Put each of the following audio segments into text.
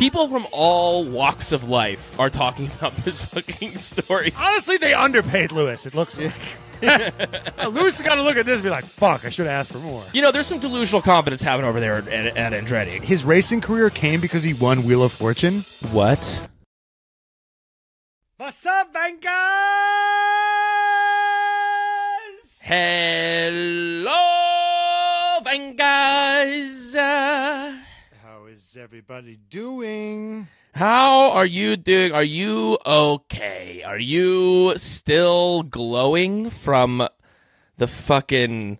People from all walks of life are talking about this fucking story. Honestly, they underpaid Lewis, it looks like. Lewis has got to look at this and be like, fuck, I should have asked for more. You know, there's some delusional confidence happening over there at Andretti. His racing career came because he won Wheel of Fortune. What? What's up, Venkers? Hello, Venkers. How is everybody doing? How are you doing? Are you okay? Are you still glowing from the fucking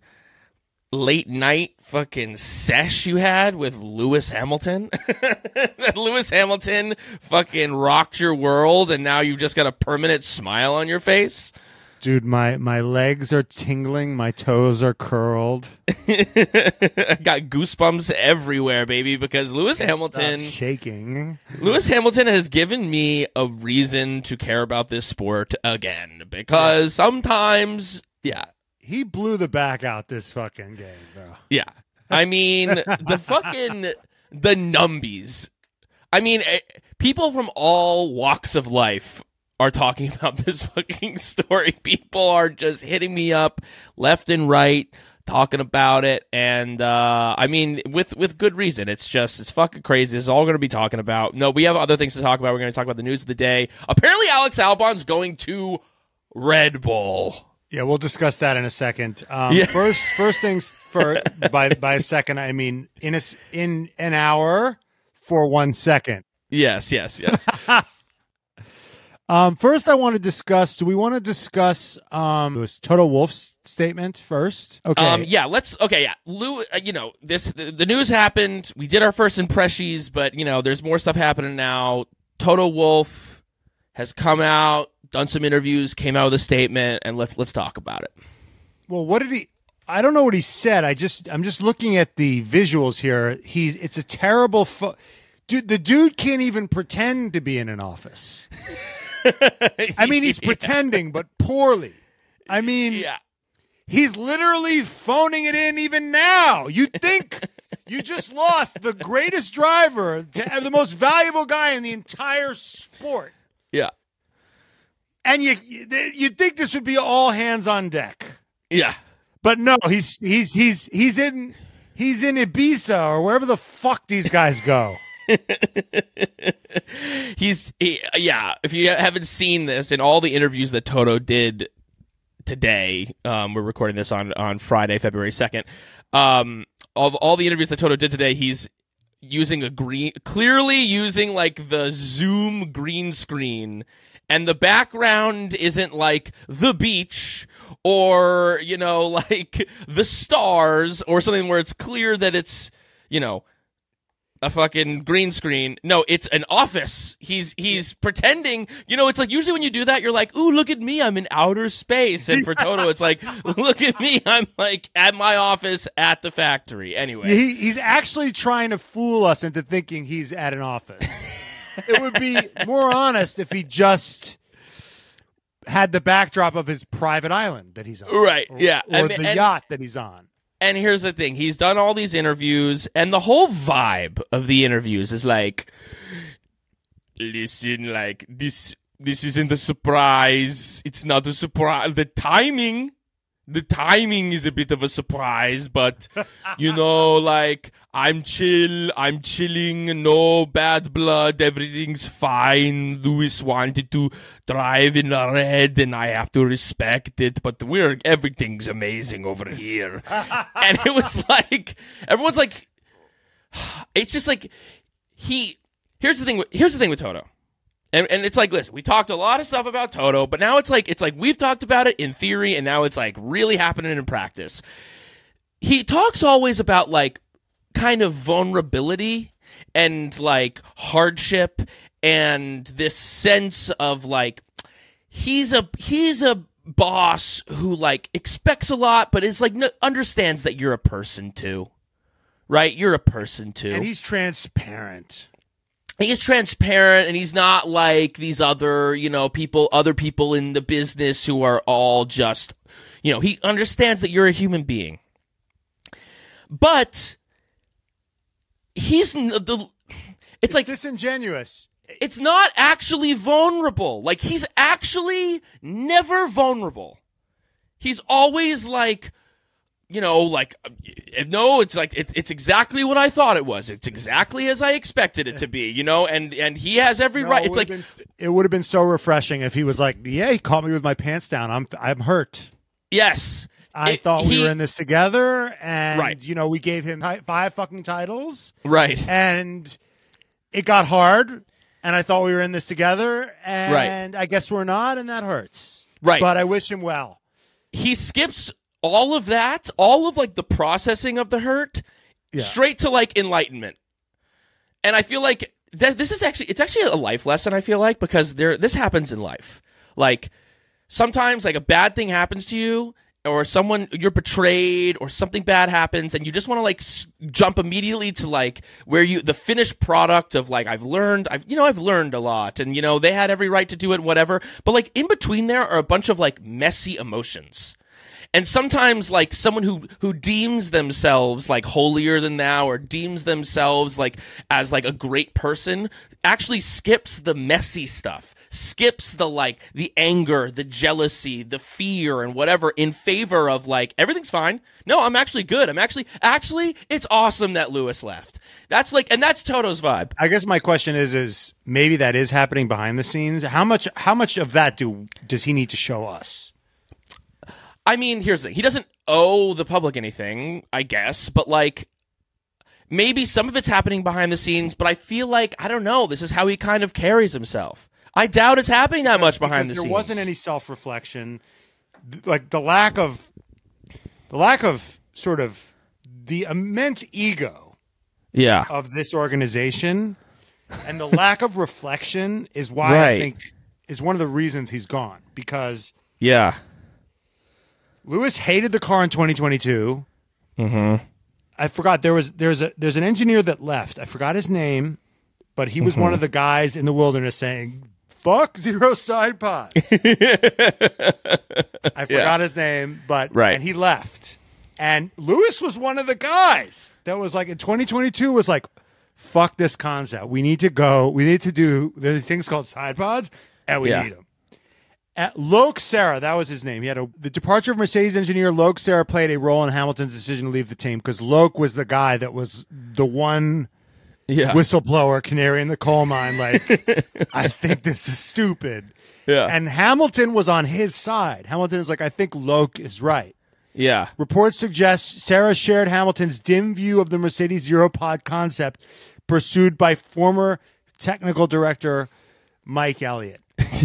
late night fucking sesh you had with Lewis Hamilton? That Lewis Hamilton fucking rocked your world and now you've just got a permanent smile on your face? Dude, my legs are tingling, my toes are curled. I got goosebumps everywhere, baby, because Lewis Hamilton... Stop shaking. Lewis Hamilton has given me a reason to care about this sport again, because sometimes... Yeah. He blew the back out this fucking game, bro. Yeah. I mean, the numbies. I mean, people from all walks of life are talking about this fucking story. People are just hitting me up left and right, talking about it, and I mean, with good reason. It's fucking crazy. This is all we're going to be talking about. No, we have other things to talk about. We're going to talk about the news of the day. Apparently, Alex Albon's going to Red Bull. Yeah, we'll discuss that in a second. Yeah. First things first. By a second, I mean in an hour for 1 second. Yes. First, I want to discuss. Do we want to discuss it was Toto Wolff's statement first? Okay. Yeah. Let's. Okay. Yeah. Lou. The news happened. We did our first impressions, but there's more stuff happening now. Toto Wolff has come out, done some interviews, came out with a statement, and let's talk about it. Well, what did he? I don't know what he said. I'm just looking at the visuals here. It's a terrible. Dude, the dude can't even pretend to be in an office. I mean, he's pretending, but poorly. I mean, he's literally phoning it in even now. You'd think you just lost the greatest driver, the most valuable guy in the entire sport. Yeah. And you'd think this would be all hands on deck. Yeah. But no, he's in Ibiza or wherever the fuck these guys go. If you haven't seen this, in all the interviews that Toto did today, we're recording this on Friday, February 2nd. Of all the interviews that Toto did today, he's clearly using like the Zoom green screen, and the background isn't like the beach or like the stars or something where it's clear that it's a fucking green screen. No, it's an office. He's pretending. It's like usually when you do that, you're like, ooh, look at me, I'm in outer space. And for Toto, it's like, look at me, I'm like at my office at the factory. Anyway. He's actually trying to fool us into thinking he's at an office. It would be more honest if he just had the backdrop of his private island that he's on. Right, yeah. Or the yacht that he's on. And here's the thing. He's done all these interviews, and the whole vibe of the interviews is like, listen, like, this isn't a surprise. It's not a surprise. The timing is a bit of a surprise, but, like, I'm chilling, no bad blood, everything's fine. Lewis wanted to drive in a red, and I have to respect it, but everything's amazing over here. And it was like, everyone's like, it's just like, here's the thing with Toto. And it's like, listen, we talked a lot of stuff about Toto, but now it's like we've talked about it in theory, and now it's like really happening in practice. He talks always about like kind of vulnerability and like hardship and this sense of like he's a boss who like expects a lot, but is like understands that you're a person too, right? You're a person too, and he's transparent. He's transparent, and he's not like these other, other people in the business who are all just, he understands that you're a human being. But it's It's like disingenuous. It's not actually vulnerable. Like, he's actually never vulnerable. He's always like, no, it's like, it's exactly what I thought it was. It's exactly as I expected it to be, and he has every right. It's like, it would have been so refreshing if he was like, yeah, he caught me with my pants down. I'm hurt. Yes. I thought we were in this together, and, right. We gave him 5 fucking titles. Right. And it got hard. And I thought we were in this together, and I guess we're not, and that hurts. Right. But I wish him well. He skips all of that, all of like the processing of the hurt, straight to like enlightenment. And I feel like this is it's actually a life lesson, I feel like, because this happens in life. Like, sometimes like a bad thing happens to you, or you're betrayed, or something bad happens, and you just want to like jump immediately to like where the finished product of like, I've learned a lot, and they had every right to do it, whatever. But like in between there are a bunch of like messy emotions. And sometimes like someone who deems themselves like holier than thou, or deems themselves like as like a great person, actually skips the messy stuff, skips the anger, the jealousy, the fear, and whatever, in favor of like, everything's fine. No, I'm actually good. I'm actually it's awesome that Lewis left. That's Toto's vibe. I guess my question is maybe that is happening behind the scenes. How much of that does he need to show us? I mean, here's the thing. He doesn't owe the public anything, I guess, but like, maybe some of it's happening behind the scenes, but I feel like, I don't know, this is how he kind of carries himself. I doubt it's happening that much behind the scenes. There wasn't any self-reflection. Like, the lack of sort of the immense ego of this organization, and the lack of reflection is why I think is one of the reasons he's gone, because Lewis hated the car in 2022. Mm-hmm. I forgot there's an engineer that left. I forgot his name, but he was one of the guys in the wilderness saying, "Fuck zero side pods." I forgot his name, but and he left. And Lewis was one of the guys that was like in 2022 was like, "Fuck this concept. We need to go. We need to do these things called side pods, and we need them." Loke Serra, that was his name. The departure of Mercedes engineer Loke Serra played a role in Hamilton's decision to leave the team, because Loke was the guy that was the one whistleblower, canary in the coal mine. Like, I think this is stupid. Yeah. And Hamilton was on his side. Hamilton was like, I think Loke is right. Yeah. Reports suggest Serra shared Hamilton's dim view of the Mercedes Zero Pod concept pursued by former technical director Mike Elliott.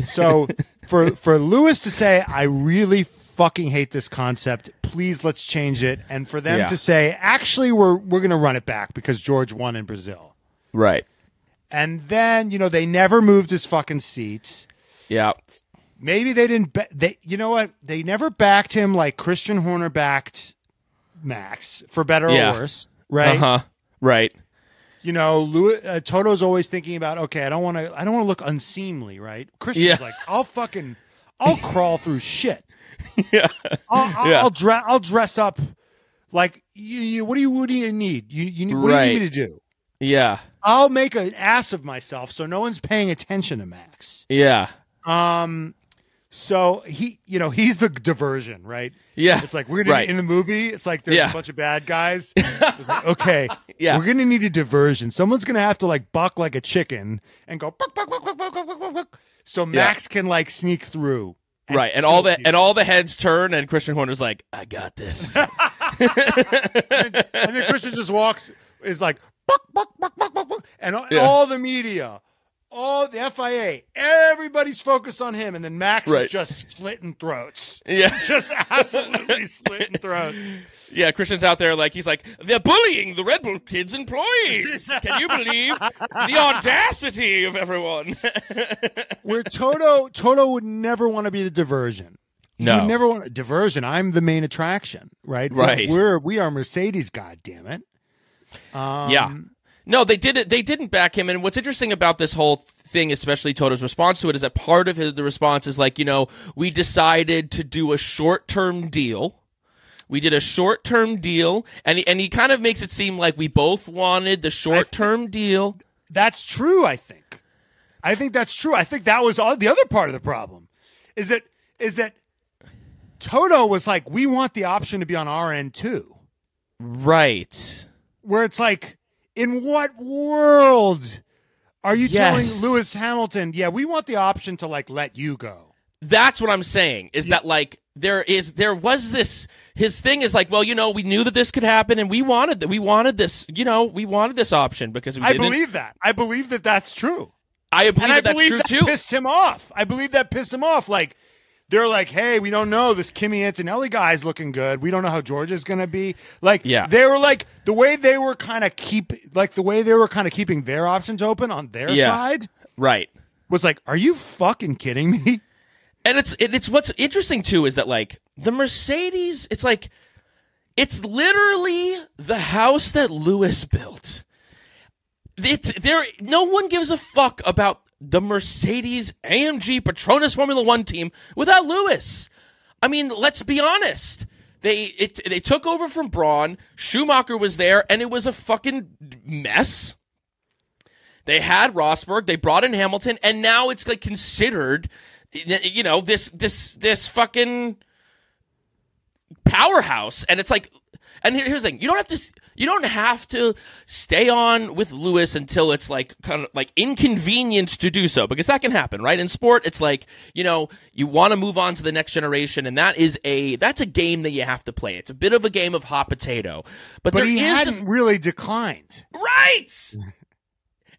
So for Lewis to say, I really fucking hate this concept, please let's change it, and for them to say, actually we're going to run it back because George won in Brazil. Right. And then, they never moved his fucking seat. Yeah. Maybe they didn't you know what? They never backed him like Christian Horner backed Max, for better or worse, right? Uh-huh. Right. Toto's always thinking about, okay, I don't want to look unseemly, right? Christian's like, I'll crawl through shit. I'll dress up like you. What do you need? You need, what do you need me to do? Yeah. I'll make an ass of myself so no one's paying attention to Max. Yeah. So he's the diversion, right? Yeah. It's like, we're going to, in the movie, it's like there's a bunch of bad guys. It's like, okay, we're going to need a diversion. Someone's going to have to like buck like a chicken and go, buck, buck, buck, buck, buck, buck, buck, buck, so Max can like sneak through. Right. And all the heads turn, and Christian Horner's like, I got this. and then Christian just is like, buck, buck, buck, buck, buck, buck, and all the media, all the FIA, everybody's focused on him, and then Max is just slitting throats. Yeah. Just absolutely slitting throats. Yeah, Christian's out there like, he's like, they're bullying the Red Bull kids' employees. Can you believe the audacity of everyone? Where Toto would never want to be the diversion. No. He would never want diversion. I'm the main attraction, right? Right. We are Mercedes, goddammit. Yeah. No, they didn't back him. And what's interesting about this whole thing, especially Toto's response to it, is that part of the response is like, we decided to do a short-term deal. We did a short-term deal, and he kind of makes it seem like we both wanted the short-term deal. That's true, I think. I think that's true. I think that was the other part of the problem is that Toto was like, we want the option to be on our end too. Right. Where it's like, in what world are you telling Lewis Hamilton, yeah, we want the option to like let you go? That's what I'm saying, is that like there was this, his thing is like, well, you know, we knew that this could happen and we wanted this, you know, we wanted this option because I believe that. I believe that that's true. I believe that's true too. Pissed him off. I believe that pissed him off. Like, they're like, hey, we don't know. This Kimi Antonelli guy is looking good. We don't know how Georgia's going to be. Like, they were like, the way they were kind of keeping their options open on their side. Right. Was like, are you fucking kidding me? And it's what's interesting too is that like the Mercedes, it's like, it's literally the house that Lewis built. No one gives a fuck about the Mercedes AMG Petronas Formula One team without Lewis. I mean, let's be honest. They took over from Braun. Schumacher was there, and it was a fucking mess. They had Rosberg. They brought in Hamilton, and now it's like considered, you know, this fucking powerhouse. And it's like, and here's the thing: you don't have to stay on with Lewis until it's like kind of like inconvenient to do so, because that can happen, right? In sport, it's like, you know, you want to move on to the next generation, and that's a game that you have to play. It's a bit of a game of hot potato. But he hadn't really declined, right?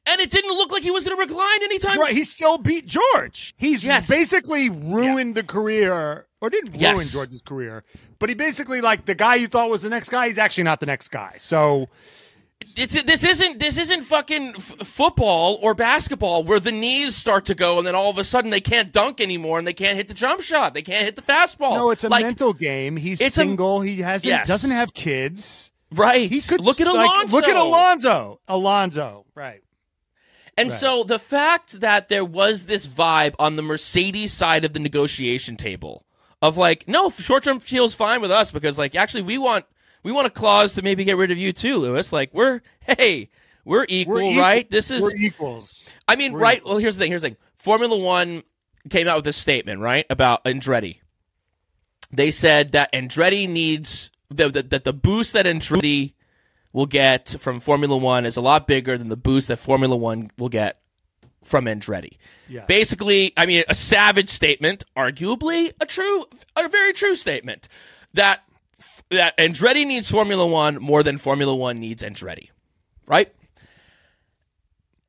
And it didn't look like he was going to recline anytime. Right. He still beat George. He's basically ruined the career, or didn't ruin George's career, but he basically, like, the guy you thought was the next guy, he's actually not the next guy. So this isn't fucking football or basketball where the knees start to go and then all of a sudden they can't dunk anymore and they can't hit the jump shot. They can't hit the fastball. No, it's a mental game. He's single. He doesn't have kids. Right. He could look at Alonso. Look at Alonso. Alonso. Right. And so the fact that there was this vibe on the Mercedes side of the negotiation table of like, no, short-term feels fine with us because like, actually we want a clause to maybe get rid of you too, Lewis. Like we're equal, right? We're equals. I mean, right. Equal. Well, here's the thing. Formula One came out with this statement, right, about Andretti. They said that Andretti needs that the boost that Andretti will get from Formula One is a lot bigger than the boost that Formula One will get from Andretti. Yeah. Basically, I mean, a savage statement, arguably a very true statement, that Andretti needs Formula One more than Formula One needs Andretti, right?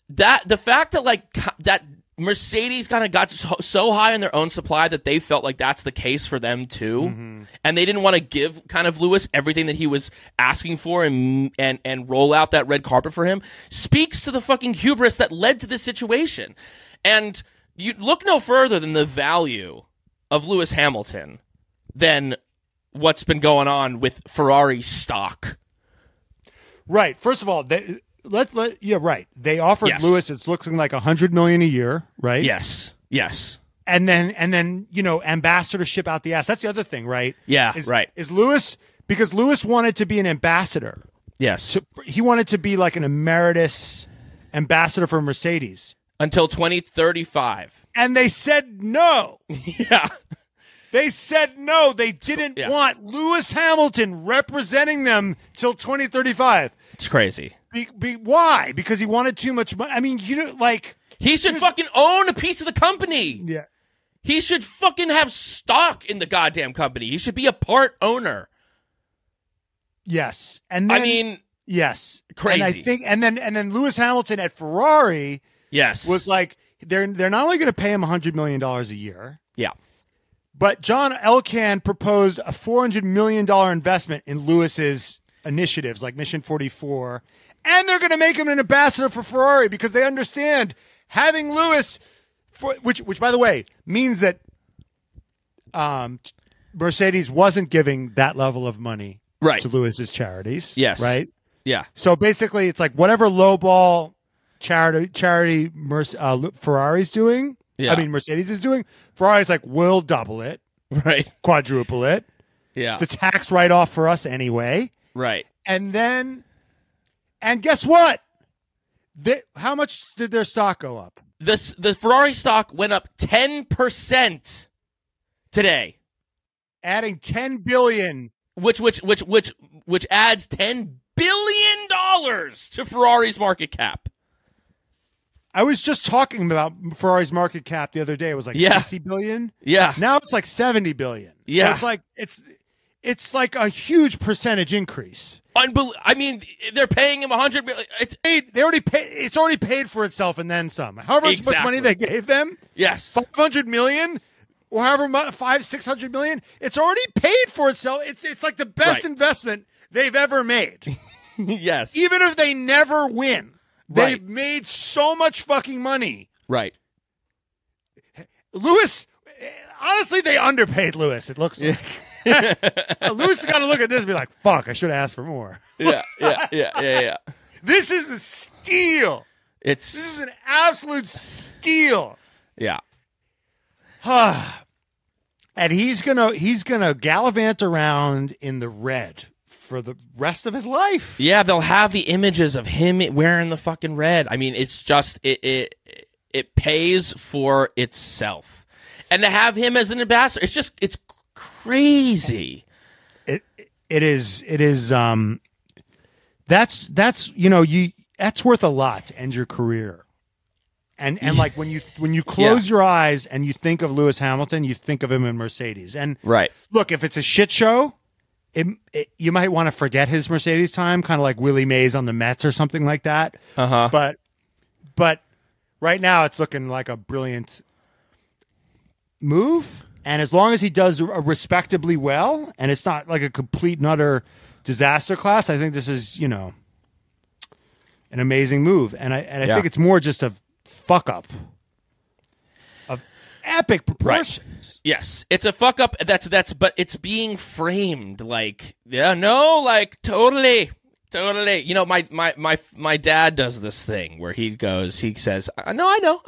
The fact that like that Mercedes kind of got so high in their own supply that they felt like that's the case for them too, and they didn't want to give kind of Lewis everything that he was asking for and roll out that red carpet for him, speaks to the fucking hubris that led to this situation. And you look no further than the value of Lewis Hamilton than what's been going on with Ferrari stock. Right. First of all, yeah, right. They offered Lewis, it's looking like $100 million a year, right? Yes. And then you know, ambassadorship out the ass. That's the other thing, right? Yeah, right. Is Lewis, because Lewis wanted to be an ambassador. Yes. He wanted to be like an emeritus ambassador for Mercedes until 2035. And they said no. Yeah. They said no. They didn't want Lewis Hamilton representing them till 2035. It's crazy. Why? Because he wanted too much money. I mean, you know, like, he should fucking own a piece of the company. Yeah. He should fucking have stock in the goddamn company. He should be a part owner. Yes. And then, I mean, yes. Crazy. And I think and then Lewis Hamilton at Ferrari was like, they're not only going to pay him $100 million a year. Yeah. But John Elkann proposed a $400 million investment in Lewis's initiatives like Mission 44. And they're going to make him an ambassador for Ferrari because they understand having Lewis, which by the way, means that Mercedes wasn't giving that level of money to Lewis's charities. Yes. Right? Yeah. So basically, it's like whatever lowball charity Ferrari's doing, Mercedes is doing, Ferrari's like, we'll double it. Right. Quadruple it. Yeah. It's a tax write-off for us anyway. Right. And guess what? How much did their stock go up? The Ferrari stock went up 10% today, adding $10 billion, which adds $10 billion to Ferrari's market cap. I was just talking about Ferrari's market cap the other day. It was like 60 billion. Yeah. Now it's like 70 billion. Yeah. So it's like a huge percentage increase. I mean, they're paying him $100 million. It's already paid for itself and then some. However much money they gave them. Yes. 500 million or however much, 600 million. It's already paid for itself. It's like the best investment they've ever made. Yes. Even if they never win. They've made so much fucking money. Right. Lewis, honestly, they underpaid Lewis, it looks like. Lewis has got to look at this and be like, fuck, I should have asked for more. Yeah. This is a steal. This is an absolute steal. Yeah. And he's gonna gallivant around in the red for the rest of his life. Yeah, they'll have the images of him wearing the fucking red. I mean, it's just it pays for itself. And to have him as an ambassador, it's crazy. It is that's that's worth a lot to end your career. And like when you close your eyes and you think of Lewis Hamilton, you think of him in Mercedes. And look, if it's a shit show, you might want to forget his Mercedes time, kind of like Willie Mays on the Mets or something like that. But right now it's looking like a brilliant move. And as long as he does respectably well, and it's not like a complete and utter disaster class, I think this is, an amazing move. And I think it's more just a fuck up of epic proportions. Right. Yes, it's a fuck up. But it's being framed like, totally. My dad does this thing where he says, I know.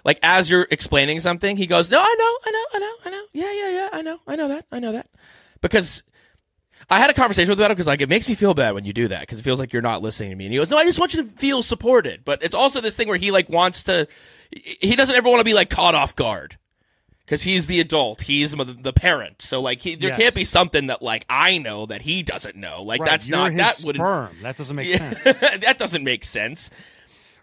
Like, as you're explaining something, he goes, no, I know. Yeah, I know that. Because I had a conversation with him because, like, it makes me feel bad when you do that because it feels like you're not listening to me. And he goes, no, I just want you to feel supported. But it's also this thing where he, like, he doesn't ever want to be, like, caught off guard because he's the adult. He's the parent. So, like, there can't be something that, like, I know that he doesn't know. Like, that's you're not, his that sperm. That doesn't make sense. That doesn't make sense.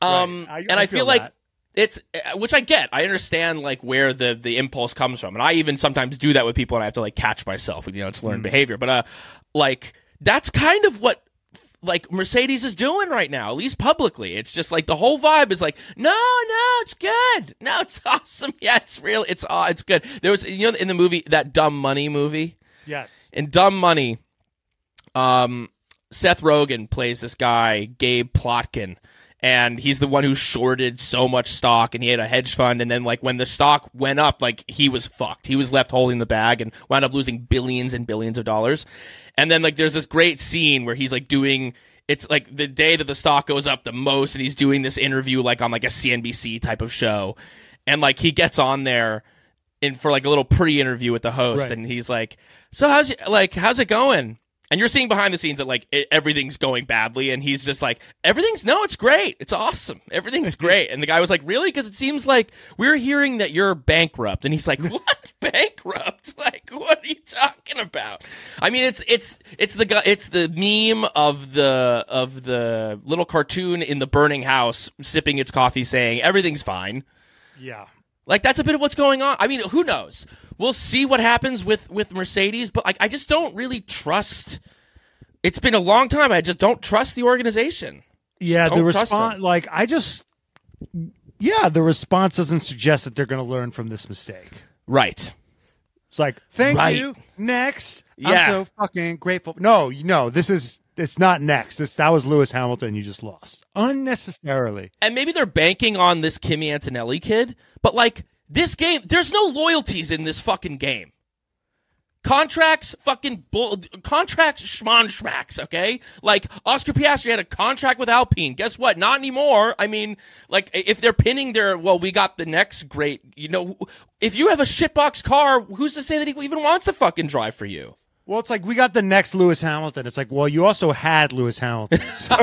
And I feel like, it's, which I get. I understand like where the impulse comes from, and I even sometimes do that with people, and I have to like catch myself. It's learned behavior, but like that's kind of what like Mercedes is doing right now, at least publicly. It's just like the whole vibe is like, no, it's good, no, it's awesome, yeah, it's real, it's good. There was in the movie, that Dumb Money movie, yes, in Dumb Money, Seth Rogen plays this guy Gabe Plotkin. And he's the one who shorted so much stock, and he had a hedge fund. And then, like, when the stock went up, like, he was fucked. He was left holding the bag and wound up losing billions and billions of dollars. And then, like, there's this great scene where he's, like, it's, like, the day that the stock goes up the most, and he's doing this interview, like, on, like, a CNBC type of show. And, like, he gets on there for, like, a little pre-interview with the host, and he's like, so how's it going? And you're seeing behind the scenes that, like, everything's going badly, and he's just like, it's great. It's awesome. Everything's great. And the guy was like, really? Because it seems like we're hearing that you're bankrupt. And he's like, what? Bankrupt? Like, what are you talking about? I mean, it's the meme of the little cartoon in the burning house sipping its coffee saying, everything's fine. Yeah. Like, that's a bit of what's going on. I mean, who knows? We'll see what happens with Mercedes, but like, I just don't really trust. It's been a long time. I just don't trust the organization. Yeah, the response, the response doesn't suggest that they're going to learn from this mistake. Right. It's like, thank you. Next. Yeah. I'm so fucking grateful. No, it's not next. That was Lewis Hamilton. You just lost unnecessarily. And maybe they're banking on this Kimi Antonelli kid, but like, this game, there's no loyalties in this fucking game. Contracts, contracts, schmacks, okay? Like, Oscar Piastri had a contract with Alpine. Guess what? Not anymore. I mean, like, if they're pinning we got the next great, if you have a shitbox car, who's to say that he even wants to fucking drive for you? Well, it's like, we got the next Lewis Hamilton. It's like, well, you also had Lewis Hamilton. So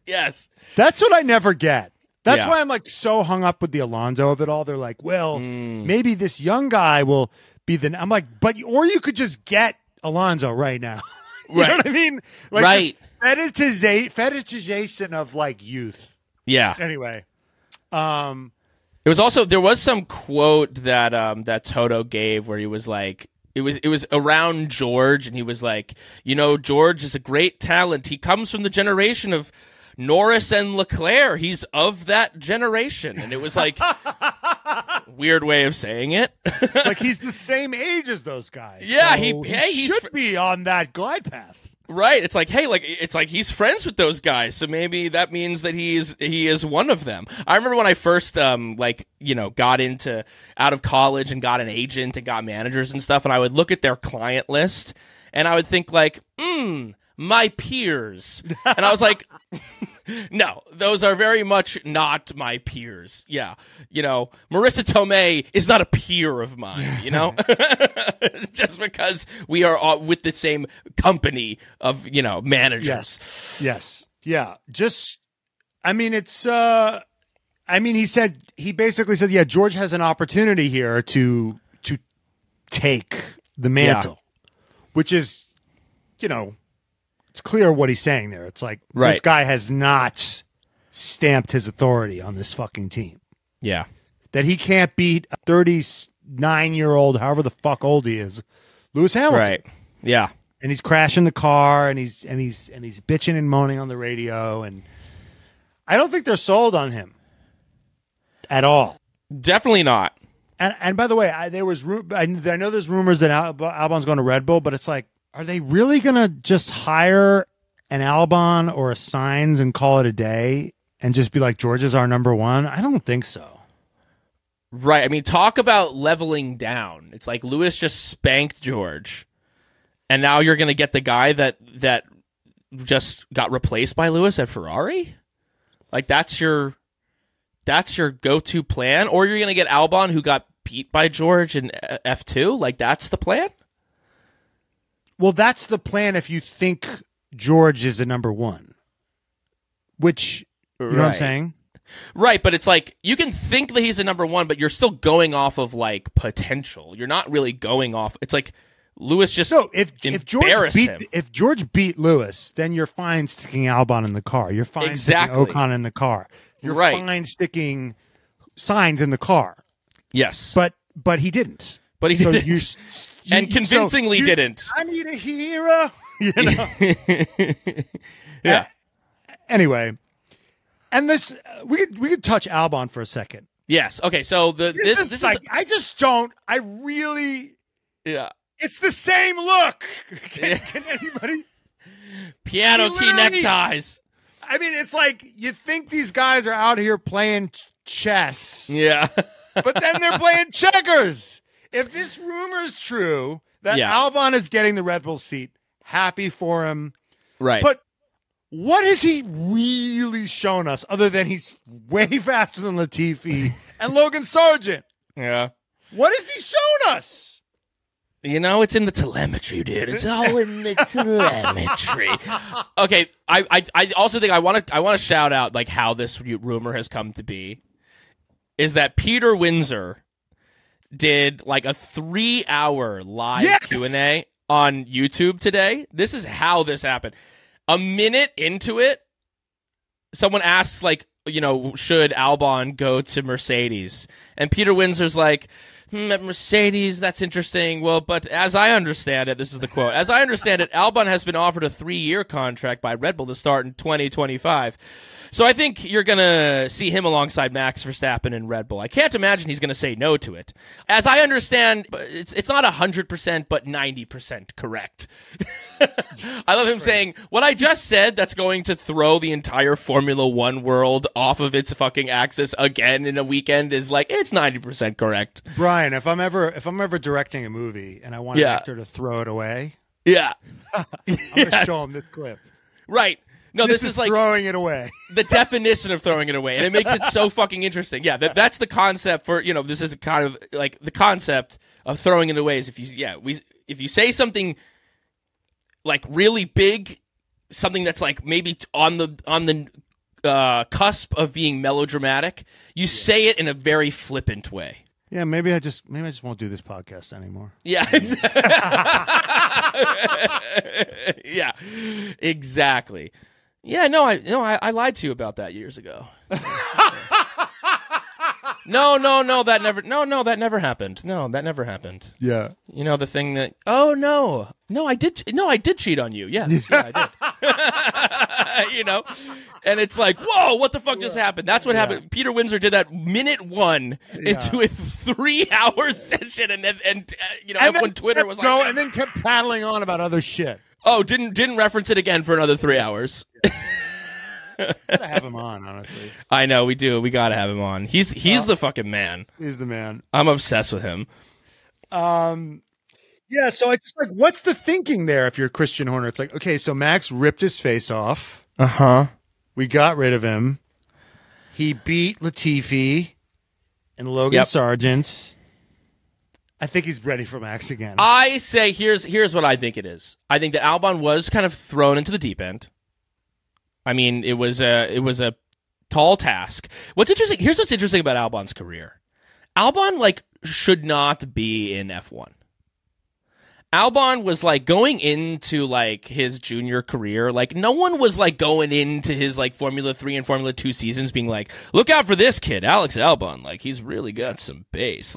Yes. That's what I never get. That's Yeah. why I'm like so hung up with the Alonso of it all. They're like, well, maybe this young guy will be the. I'm like, or you could just get Alonso right now. You know what I mean? Like Right. fetishization of like youth. Yeah. Anyway, It was also there was some quote that that Toto gave where he was like it was around George and he was like, George is a great talent. He comes from the generation of Norris and Leclerc. He's of that generation. And it was like weird way of saying it. it's like he's the same age as those guys. Yeah, so he should be on that glide path. Right. It's like, hey, it's like he's friends with those guys, so maybe that means that he is one of them. I remember when I first got out of college and got an agent and got managers and stuff, and I would look at their client list and I would think like, my peers. And I was like, no, those are very much not my peers. Yeah. Marissa Tomei is not a peer of mine, just because we are all with the same company of, managers. Yes. Yeah. He basically said, yeah, George has an opportunity here to take the mantle, which is, it's clear what he's saying there. It's like this guy has not stamped his authority on this fucking team. Yeah. That he can't beat a 39-year-old, however the fuck old he is, Lewis Hamilton. Right. Yeah. And he's crashing the car and he's bitching and moaning on the radio, and I don't think they're sold on him at all. Definitely not. And by the way, I know there's rumors that Albon's going to Red Bull, but it's like, are they really going to just hire an Albon or a Sainz and call it a day and just be like, George is our number one? I don't think so. Right. I mean, talk about leveling down. It's like Lewis just spanked George, and now you're going to get the guy that just got replaced by Lewis at Ferrari? Like, that's your go-to plan? Or you're going to get Albon, who got beat by George in F2? Like, that's the plan? Well, that's the plan if you think George is a number one, which, you know what I'm saying? Right, but it's like, you can think that he's a number one, but you're still going off of, like, potential. You're not really going off. It's like Lewis just embarrassed him. If George beat Lewis, then you're fine sticking Albon in the car. You're fine sticking Ocon in the car. You're fine sticking Sainz in the car. Yes. But he didn't. But he didn't. And convincingly didn't. I need a hero. Yeah. Anyway, and this we could touch Albon for a second. Yes. Okay. So this is like, I just don't. I really. Yeah. It's the same look. Can anybody? Piano key neckties. I mean, it's like you think these guys are out here playing chess. Yeah. But then they're playing checkers. If this rumor is true that Albon is getting the Red Bull seat, happy for him. Right. But what has he really shown us other than he's way faster than Latifi and Logan Sargent? Yeah. What has he shown us? It's in the telemetry, dude. It's all in the telemetry. Okay, I also think I want to shout out like how this rumor has come to be. Is that Peter Windsor did like a 3-hour live Q&A on YouTube today. This is how this happened. A minute into it, someone asks like, should Albon go to Mercedes? And Peter Windsor's like, at Mercedes, that's interesting. Well, but as I understand it, this is the quote, as I understand it, Albon has been offered a 3-year contract by Red Bull to start in 2025. So I think you're going to see him alongside Max Verstappen in Red Bull. I can't imagine he's going to say no to it. As I understand, it's not 100%, but 90% correct. I love him saying, what I just said, that's going to throw the entire Formula One world off of its fucking axis again in a weekend is like, it's 90% correct. Brian, if I'm ever directing a movie and I want an actor to throw it away, I'm going to show him this clip. Right. No, this is like throwing it away. The definition of throwing it away, and it makes it so fucking interesting. Yeah, that's the concept for this is kind of like the concept of throwing it away is if you say something like really big, something that's like maybe on the cusp of being melodramatic. You say it in a very flippant way. Yeah, maybe I just won't do this podcast anymore. Yeah, yeah, exactly. Yeah, I lied to you about that years ago. No, that never happened. No, that never happened. Yeah. You know, the thing that, I did cheat on you. Yes, yeah, I did. You know, and it's like, whoa, what the fuck just happened? That's what happened. Peter Windsor did that minute one into a 3-hour session, and everyone Twitter was like, and then kept prattling on about other shit. Oh, didn't reference it again for another 3 hours. Gotta have him on, honestly. I know we do. We gotta have him on. He's the fucking man. He's the man. I'm obsessed with him. Yeah. So I just like, what's the thinking there? If you're Christian Horner, it's like, okay, so Max ripped his face off. We got rid of him. He beat Latifi and Logan Sargent. I think he's ready for Max again. I say here's what I think it is. I think that Albon was kind of thrown into the deep end. I mean, it was a tall task. What's interesting? Here's what's interesting about Albon's career. Albon should not be in F1. Albon was going into his junior career. No one was going into his Formula 3 and Formula 2 seasons being like, look out for this kid, Alex Albon. He's really got some bass.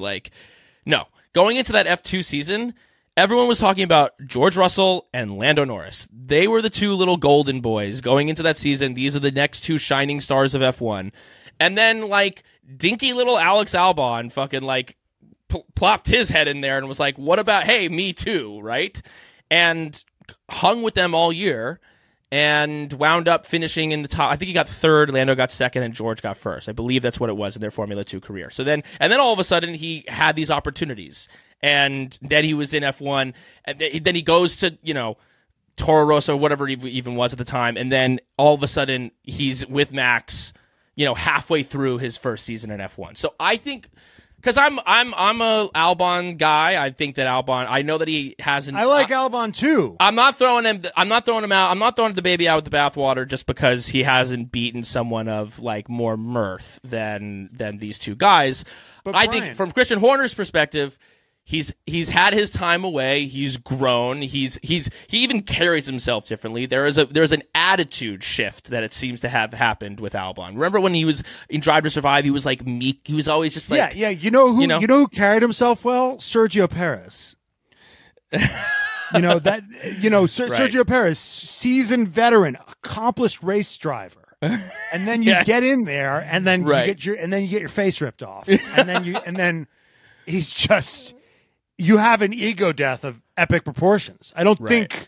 No. Going into that F2 season, everyone was talking about George Russell and Lando Norris. They were the two little golden boys going into that season. These are the next two shining stars of F1. And then, dinky little Alex Albon fucking, plopped his head in there and was like, what about, hey, me too, right? And hung with them all year and wound up finishing in the top. I think he got third, Lando got second, and George got first. I believe that's what it was in their Formula 2 career. So then all of a sudden he had these opportunities. And then he was in F1, and then he goes to, Toro Rosso, whatever he even was at the time, and then all of a sudden he's with Max, halfway through his first season in F1. So I think, because I'm a Albon guy, I think that Albon, I know that he hasn't. I like Albon too. I'm not throwing him out. I'm not throwing the baby out with the bathwater just because he hasn't beaten someone of more mirth than these two guys. But I think from Christian Horner's perspective, He's had his time away. He's grown. He even carries himself differently. There's an attitude shift that it seems to have happened with Albon. Remember when he was in Drive to Survive? He was meek. He was always just yeah. You know who carried himself well? Sergio Perez. Sergio Perez, seasoned veteran, accomplished race driver. And then you get in there, and then you get your face ripped off, and then he's just. You have an ego death of epic proportions. I don't think.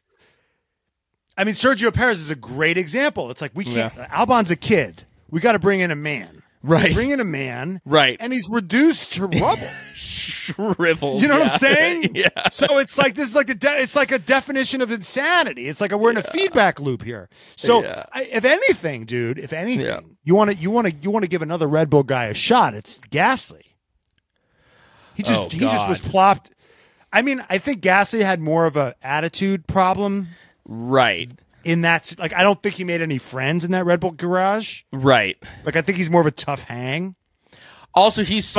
I mean, Sergio Perez is a great example. It's we can't. Albon's a kid. We got to bring in a man. Right. Bring in a man. Right. And he's reduced to rubble. Shriveled. You know what I'm saying? Yeah. So it's this is it's a definition of insanity. It's we're in a feedback loop here. So if anything, dude, you want to give another Red Bull guy a shot, it's Gasly. He just was plopped. I mean, I think Gasly had more of an attitude problem. Right. In that, I don't think he made any friends in that Red Bull garage. Right. I think he's more of a tough hang. Also, that's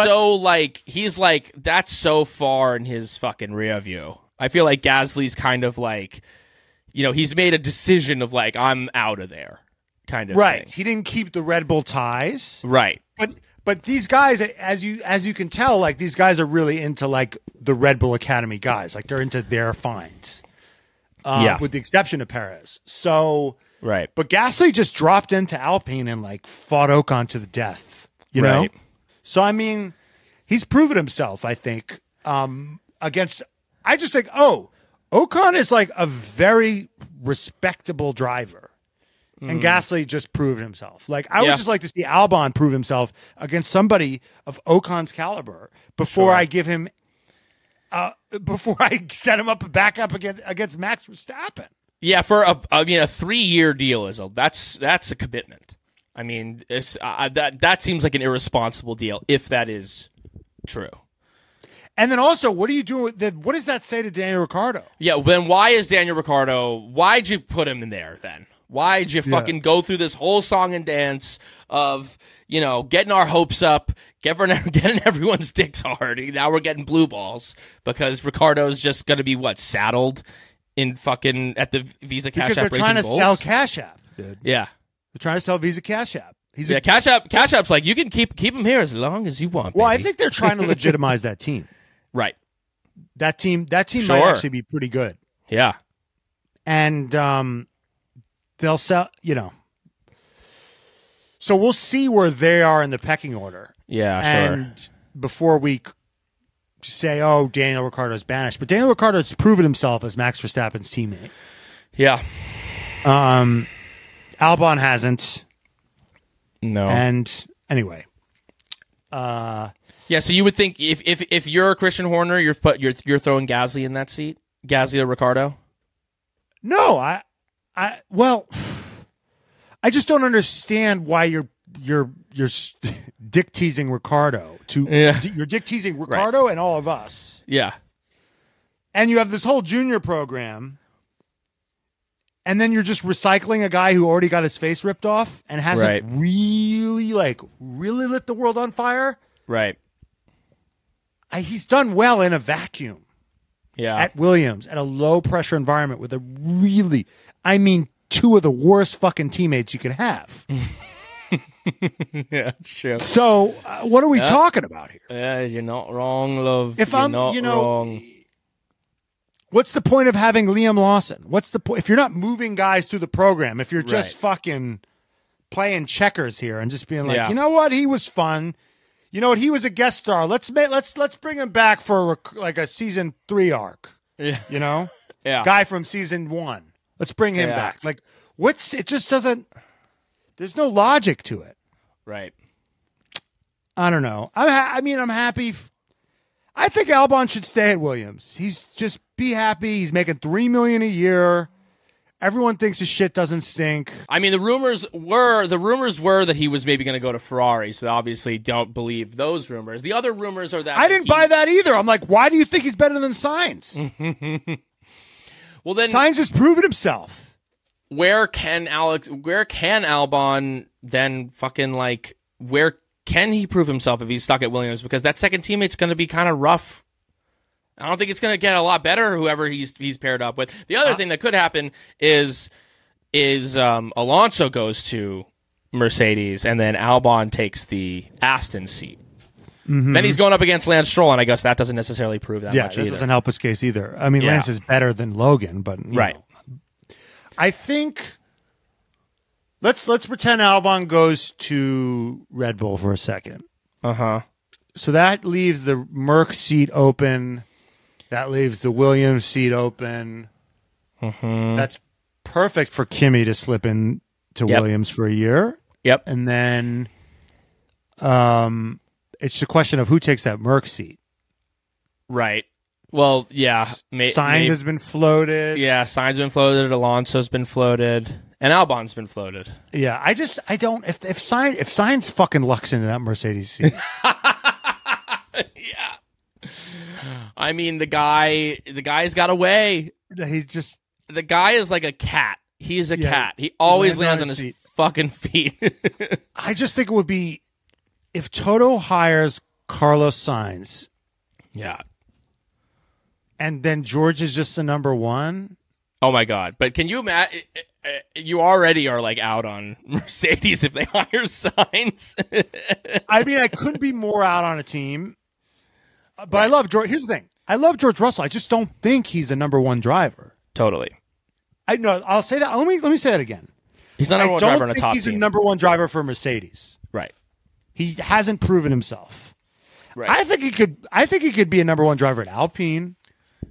so far in his fucking rear view. I feel like Gasly's kind of he's made a decision of I'm out of there kind of right. thing. He didn't keep the Red Bull ties. Right. But these guys, as you can tell, these guys are really into the Red Bull Academy guys. They're into their finds. With the exception of Perez. So right. But Gasly just dropped into Alpine and fought Ocon to the death. You know? So I mean, he's proven himself, I think. Against I just think, Ocon is a very respectable driver. And Gasly just proved himself. I would just like to see Albon prove himself against somebody of Ocon's caliber before I give him, before I set him up back up against Max Verstappen. Yeah, for a 3-year deal that's a commitment. I mean, that seems like an irresponsible deal if that is true. And then also, what are you doing? What does that say to Daniel Ricciardo? Yeah, then why is Daniel Ricciardo? Why'd you put him in there then? Why'd you fucking go through this whole song and dance of, getting our hopes up, getting everyone's dicks hard? Now we're getting blue balls because Ricardo's just going to be, saddled in fucking at the Visa Cash App because they're trying to sell Cash App, dude. Yeah. They're trying to sell Visa Cash App. Cash App's like, you can keep him here as long as you want, Well, baby. I think they're trying to legitimize that team. Right. That team Sure. might actually be pretty good. Yeah. And they'll sell, So we'll see where they are in the pecking order. Yeah, and before we say, oh, Daniel Ricciardo's banished. But Daniel Ricciardo's proven himself as Max Verstappen's teammate. Yeah. Albon hasn't. No. And anyway. So you would think if you're Christian Horner, you're throwing Gasly in that seat? Gasly or Ricciardo? No, I just don't understand why you're dick teasing Ricciardo. You're dick teasing Ricciardo and all of us. Yeah. And you have this whole junior program, and then you're just recycling a guy who already got his face ripped off and hasn't really lit the world on fire. Right. He's done well in a vacuum. Yeah. At Williams, at a low pressure environment with two of the worst fucking teammates you could have. Yeah, sure. So, what are we talking about here? Yeah, you're not wrong, love. If you're not wrong. What's the point of having Liam Lawson? What's the point if you're not moving guys through the program? If you're just fucking playing checkers here and just being like, you know what, he was fun. You know what, he was a guest star. Let's bring him back for a season 3 arc. Yeah. You know, yeah, guy from season 1. Let's bring him back. Like, it just doesn't. There's no logic to it. Right. I don't know. I'm happy. I think Albon should stay at Williams. Be happy. He's making $3 million a year. Everyone thinks his shit doesn't stink. I mean, the rumors were that he was maybe going to go to Ferrari, so obviously don't believe those rumors. The other rumors are that I didn't buy that either. I'm like, why do you think he's better than Sainz? Well, then Sainz has proven himself. Where can Albon then where can he prove himself if he's stuck at Williams? Because that second teammate's going to be kind of rough. I don't think it's going to get a lot better, whoever he's paired up with. The other thing that could happen is Alonso goes to Mercedes, and then Albon takes the Aston seat. Mm-hmm. Then he's going up against Lance Stroll, and I guess that doesn't necessarily prove that much either. That doesn't help his case either. I mean, Lance is better than Logan, but you know. I think let's pretend Albon goes to Red Bull for a second. Uh-huh. So that leaves the Merc seat open. That leaves the Williams seat open. Mm-hmm. That's perfect for Kimi to slip in to Williams for a year. Yep. And then it's the question of who takes that Merc seat. Right. Well, yeah. Sainz has been floated. Yeah, Sainz has been floated. Alonso's been floated. And Albon's been floated. Yeah, I don't. If Sainz fucking lucks into that Mercedes seat. Yeah. I mean, the guy's got a way. The guy is like a cat. He's a cat. He always lands on his fucking feet. I just think it would be if Toto hires Carlos Sainz. Yeah. And then George is just the number 1. Oh my God! But can you imagine? You already are out on Mercedes if they hire Sainz. I mean, I couldn't be more out on a team. But I love George. Here's the thing: I love George Russell. I just don't think he's a number 1 driver. Totally. I know. I'll say that. Let me say that again. He's not a number 1 driver on a top team. He's a number 1 driver for Mercedes. Right. He hasn't proven himself. Right. I think he could be a number 1 driver at Alpine.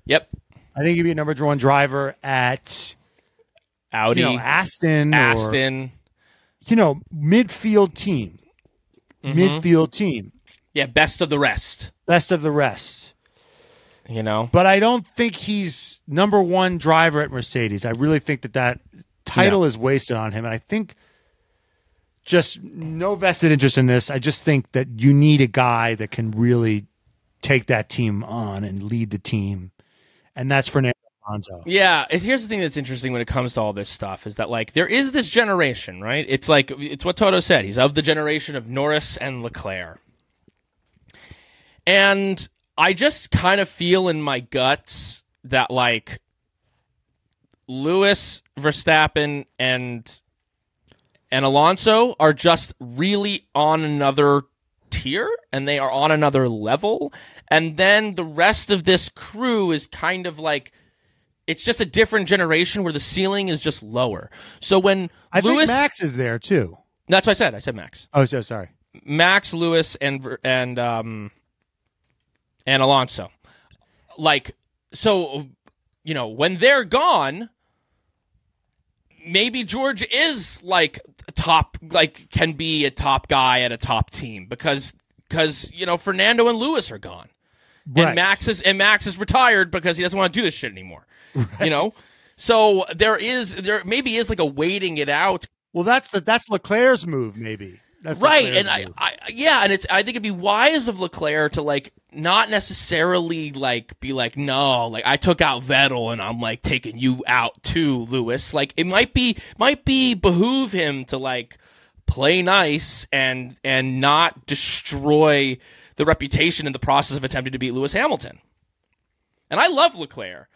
Yep. I think he'd be a number 1 driver at Audi, Aston, midfield team. Mm-hmm. Midfield team. Yeah, best of the rest. Best of the rest. But I don't think he's number 1 driver at Mercedes. I really think that title is wasted on him. And I think just no vested interest in this. I just think that you need a guy that can really take that team on and lead the team. And that's Fernando Alonso. Yeah, here's the thing that's interesting when it comes to all this stuff is that, like, there is this generation, right? It's like, it's what Toto said. He's of the generation of Norris and Leclerc. And I just kind of feel in my guts that, like, Lewis, Verstappen, and Alonso are just really on another tier, and they are on another level. And then the rest of this crew is kind of like, it's just a different generation where the ceiling is just lower. So when I Lewis, think Max is there too. That's what I said. I said Max. Oh, so sorry. Max, Lewis, and Alonso. Like, so, you know, when they're gone, maybe George is like top, like can be a top guy at a top team because you know Fernando and Lewis are gone, Right. and Max is retired because he doesn't want to do this shit anymore. Right. You know, so there maybe is like a waiting it out. Well, that's Leclerc's move, maybe. That's Right, Leclerc's and move. I think it'd be wise of Leclerc to like not necessarily like be like, no, like I took out Vettel and I'm like taking you out too, Lewis. Like it might be behoove him to like play nice and not destroy the reputation in the process of attempting to beat Lewis Hamilton. And I love Leclerc,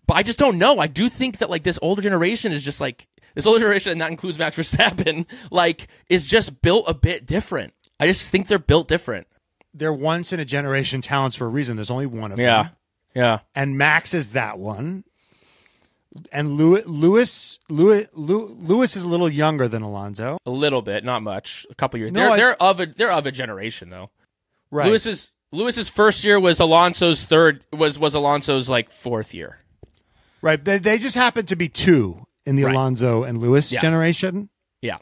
but I just don't know. I do think that like this older generation is just like. This older generation, and that includes Max Verstappen, like, is just built a bit different. I just think they're built different. They're once-in-a-generation talents for a reason. There's only one of them. Yeah. And Max is that one. And Lewis is a little younger than Alonso. A little bit, not much. A couple years. No, they're of a generation, though. Right. Lewis's first year was Alonso's third, was Alonso's, like, fourth year. Right. They just happen to be two in the Alonso and Lewis generation. Yeah.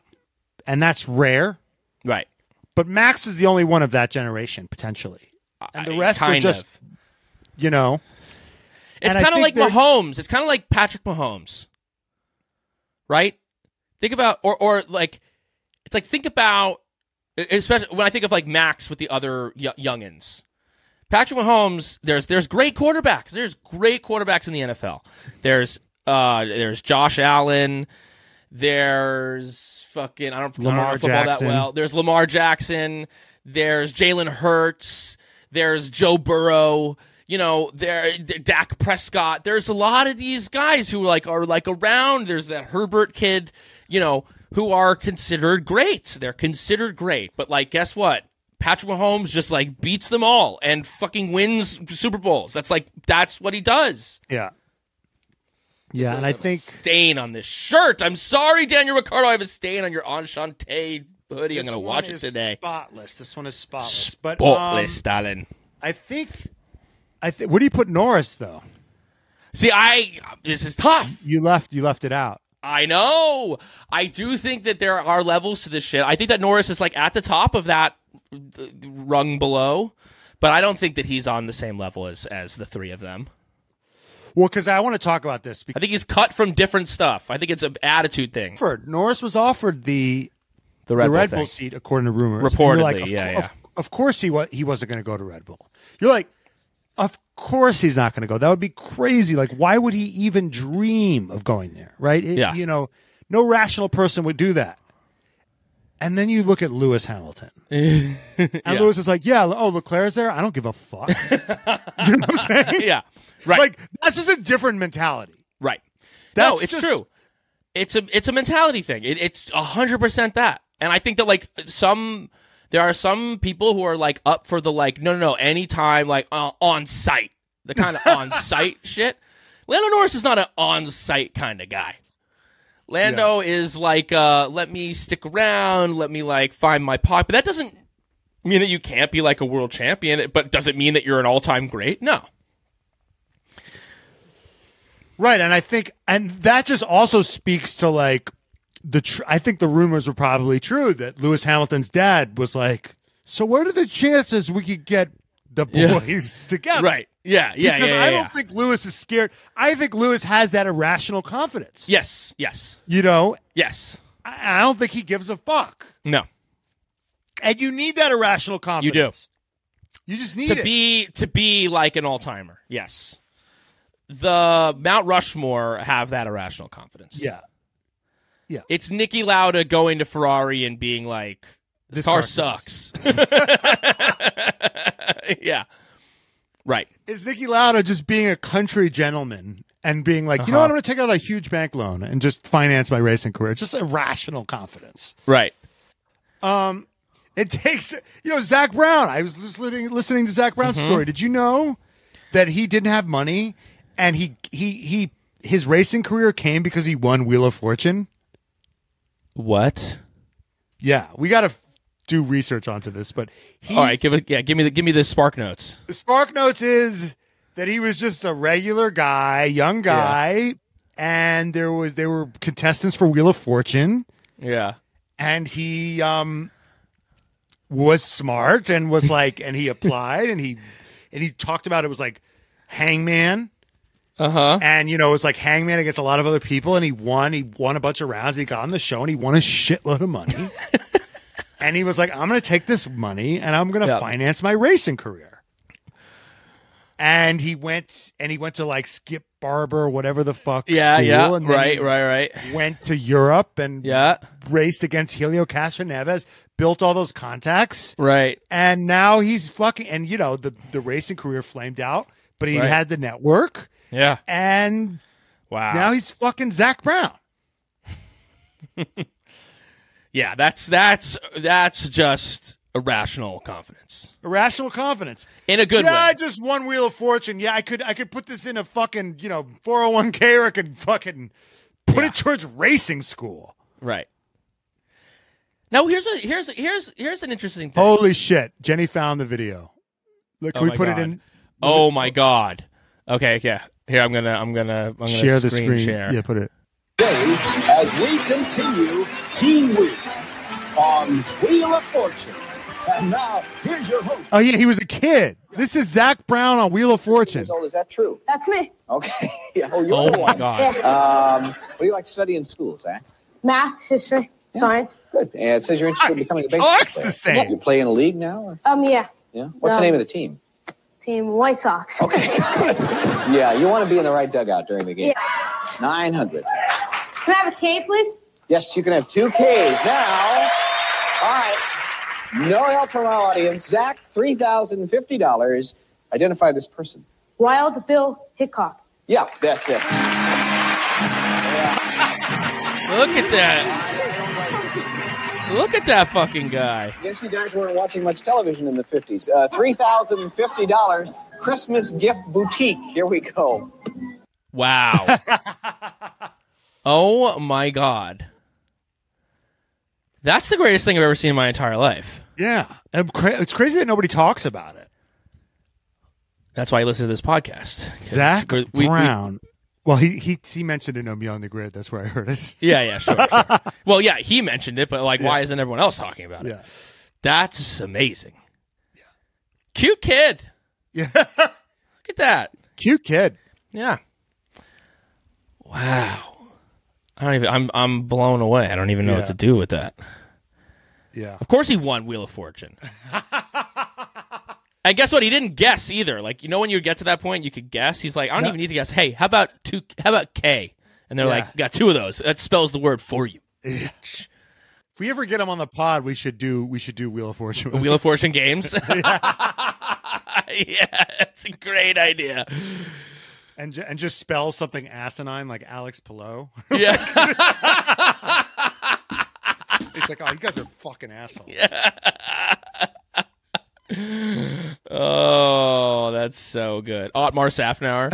And that's rare. Right. But Max is the only one of that generation, potentially. And the rest are just, you know. It's kind of like Mahomes. It's kind of like Patrick Mahomes. Right? Think about, or like, it's like, think about, especially when I think of like Max with the other youngins. Patrick Mahomes, there's great quarterbacks. There's great quarterbacks in the NFL. There's Josh Allen. There's fucking I don't know football that well. There's Lamar Jackson. There's Jalen Hurts. There's Joe Burrow. You know, Dak Prescott. There's a lot of these guys who are around. There's that Herbert kid. You know, who are considered great. They're considered great, but like, guess what? Patrick Mahomes just like beats them all and fucking wins Super Bowls. That's what he does. Yeah. Yeah, and I think stain on this shirt. I'm sorry, Daniel Ricciardo. I have a stain on your Enchante hoodie. I'm going to watch it today. Spotless. This one is spotless. Spotless, darling. I think. Where do you put Norris though? See, this is tough. You left it out. I know. I do think that there are levels to this shit. I think that Norris is like at the top of that rung below, but I don't think that he's on the same level as the three of them. Well, because I want to talk about this. I think he's cut from different stuff. I think it's an attitude thing. Norris was offered the Red Bull seat, according to rumors. Reportedly, Of course he wasn't going to go to Red Bull. You're like, of course he's not going to go. That would be crazy. Like, why would he even dream of going there, right? You know, no rational person would do that. And then you look at Lewis Hamilton. And Lewis is like, Leclerc's there? I don't give a fuck. You know what I'm saying? Yeah. Right. Like, that's just a different mentality. Right. No, it's true. It's a mentality thing. It's 100% that. And I think that there are some people who are like up for the like, no, anytime, like on site, the kind of on site shit. Lando Norris is not an on site kind of guy. Lando is like, let me stick around, let me like find my pocket. But that doesn't mean that you can't be like a world champion, but does it mean that you're an all-time great? No. Right, and I think, and that just also speaks to like I think the rumors were probably true that Lewis Hamilton's dad was like, so what are the chances we could get the boys together? Right. Yeah. Because I don't think Lewis is scared. I think Lewis has that irrational confidence. Yes. You know? Yes. I don't think he gives a fuck. No. And you need that irrational confidence. You do. You just need to be like an all-timer. Yes. the Mount Rushmore have that irrational confidence. Yeah. It's Niki Lauda going to Ferrari and being like, this car sucks. Yeah. Right. Is Niki Lauda just being a country gentleman and being like, you know what, I'm going to take out a huge bank loan and just finance my racing career. It's just irrational confidence. Right. It takes, Zach Brown. I was just listening to Zach Brown's story. Did you know that he didn't have money and his racing career came because he won Wheel of Fortune? What? Yeah, we got to do research onto this, but all right, give me the spark notes. The spark notes is that he was just a regular guy, young guy, and they were contestants for Wheel of Fortune. Yeah. And he was smart and was like, and he applied and he talked about it was like Hangman. And it was like Hangman against a lot of other people, and he won a bunch of rounds. He got on the show and he won a shitload of money. And he was like, I'm going to take this money and I'm going to finance my racing career. And he went to like Skip Barber, whatever the fuck. school. And right. Went to Europe and raced against Helio Castroneves, built all those contacts. Right. And now he's fucking, and the racing career flamed out, but he had the network. Yeah. And now he's fucking Zach Brown. Yeah, that's just irrational confidence. Irrational confidence. In a good way. I just won Wheel of Fortune. Yeah, I could put this in a fucking, 401k, or I could fucking put it towards racing school. Right. Now here's an interesting thing. Holy shit. Jenny found the video. Look, can we put it in? Oh my God. Okay, yeah. Here, I'm gonna share the screen. Share. Yeah, put it. Today, as we continue Team Week on Wheel of Fortune. And now, here's your host. Oh, yeah, he was a kid. This is Zach Brown on Wheel of Fortune. Is that true? That's me. Okay. Oh, you're the one. God. Yeah. What do you like to study in school, Zach? Math, history, science. Good. And it says you're interested in becoming a baseball Talks player. the same. You play in a league now? Yeah. Yeah. What's the name of the team? Team White Sox. Okay. Yeah, you want to be in the right dugout during the game. Yeah. 900. Can I have a K, please? Yes, you can have 2 Ks. Now, all right, no help from our audience. Zach, $3,050. Identify this person. Wild Bill Hickok. Yeah, that's it. Look at that. Look at that fucking guy. I guess you guys weren't watching much television in the 50s. $3,050, Christmas gift boutique. Here we go. Wow. Oh my God. That's the greatest thing I've ever seen in my entire life. Yeah. It's crazy that nobody talks about it. That's why I listen to this podcast. Zach Brown. Well, he mentioned it on Beyond the Grid. That's where I heard it. Yeah, sure. Well, yeah, he mentioned it, but why isn't everyone else talking about it? Yeah. That's amazing. Yeah. Cute kid. Yeah. Look at that. Cute kid. Yeah. Wow. I'm blown away. I don't even know what to do with that. Yeah. Of course he won Wheel of Fortune. And guess what? He didn't guess either. Like, when you get to that point, you could guess. He's like, I don't even need to guess. Hey, how about K? And they're like, got 2 of those. That spells the word for you. Yeah. If we ever get him on the pod, we should do Wheel of Fortune. Wheel of Fortune games. Yeah, that's a great idea. And just spell something asinine like Alex Pillow. Yeah. It's like, oh, you guys are fucking assholes. Yeah. Oh, that's so good. Otmar Safnauer.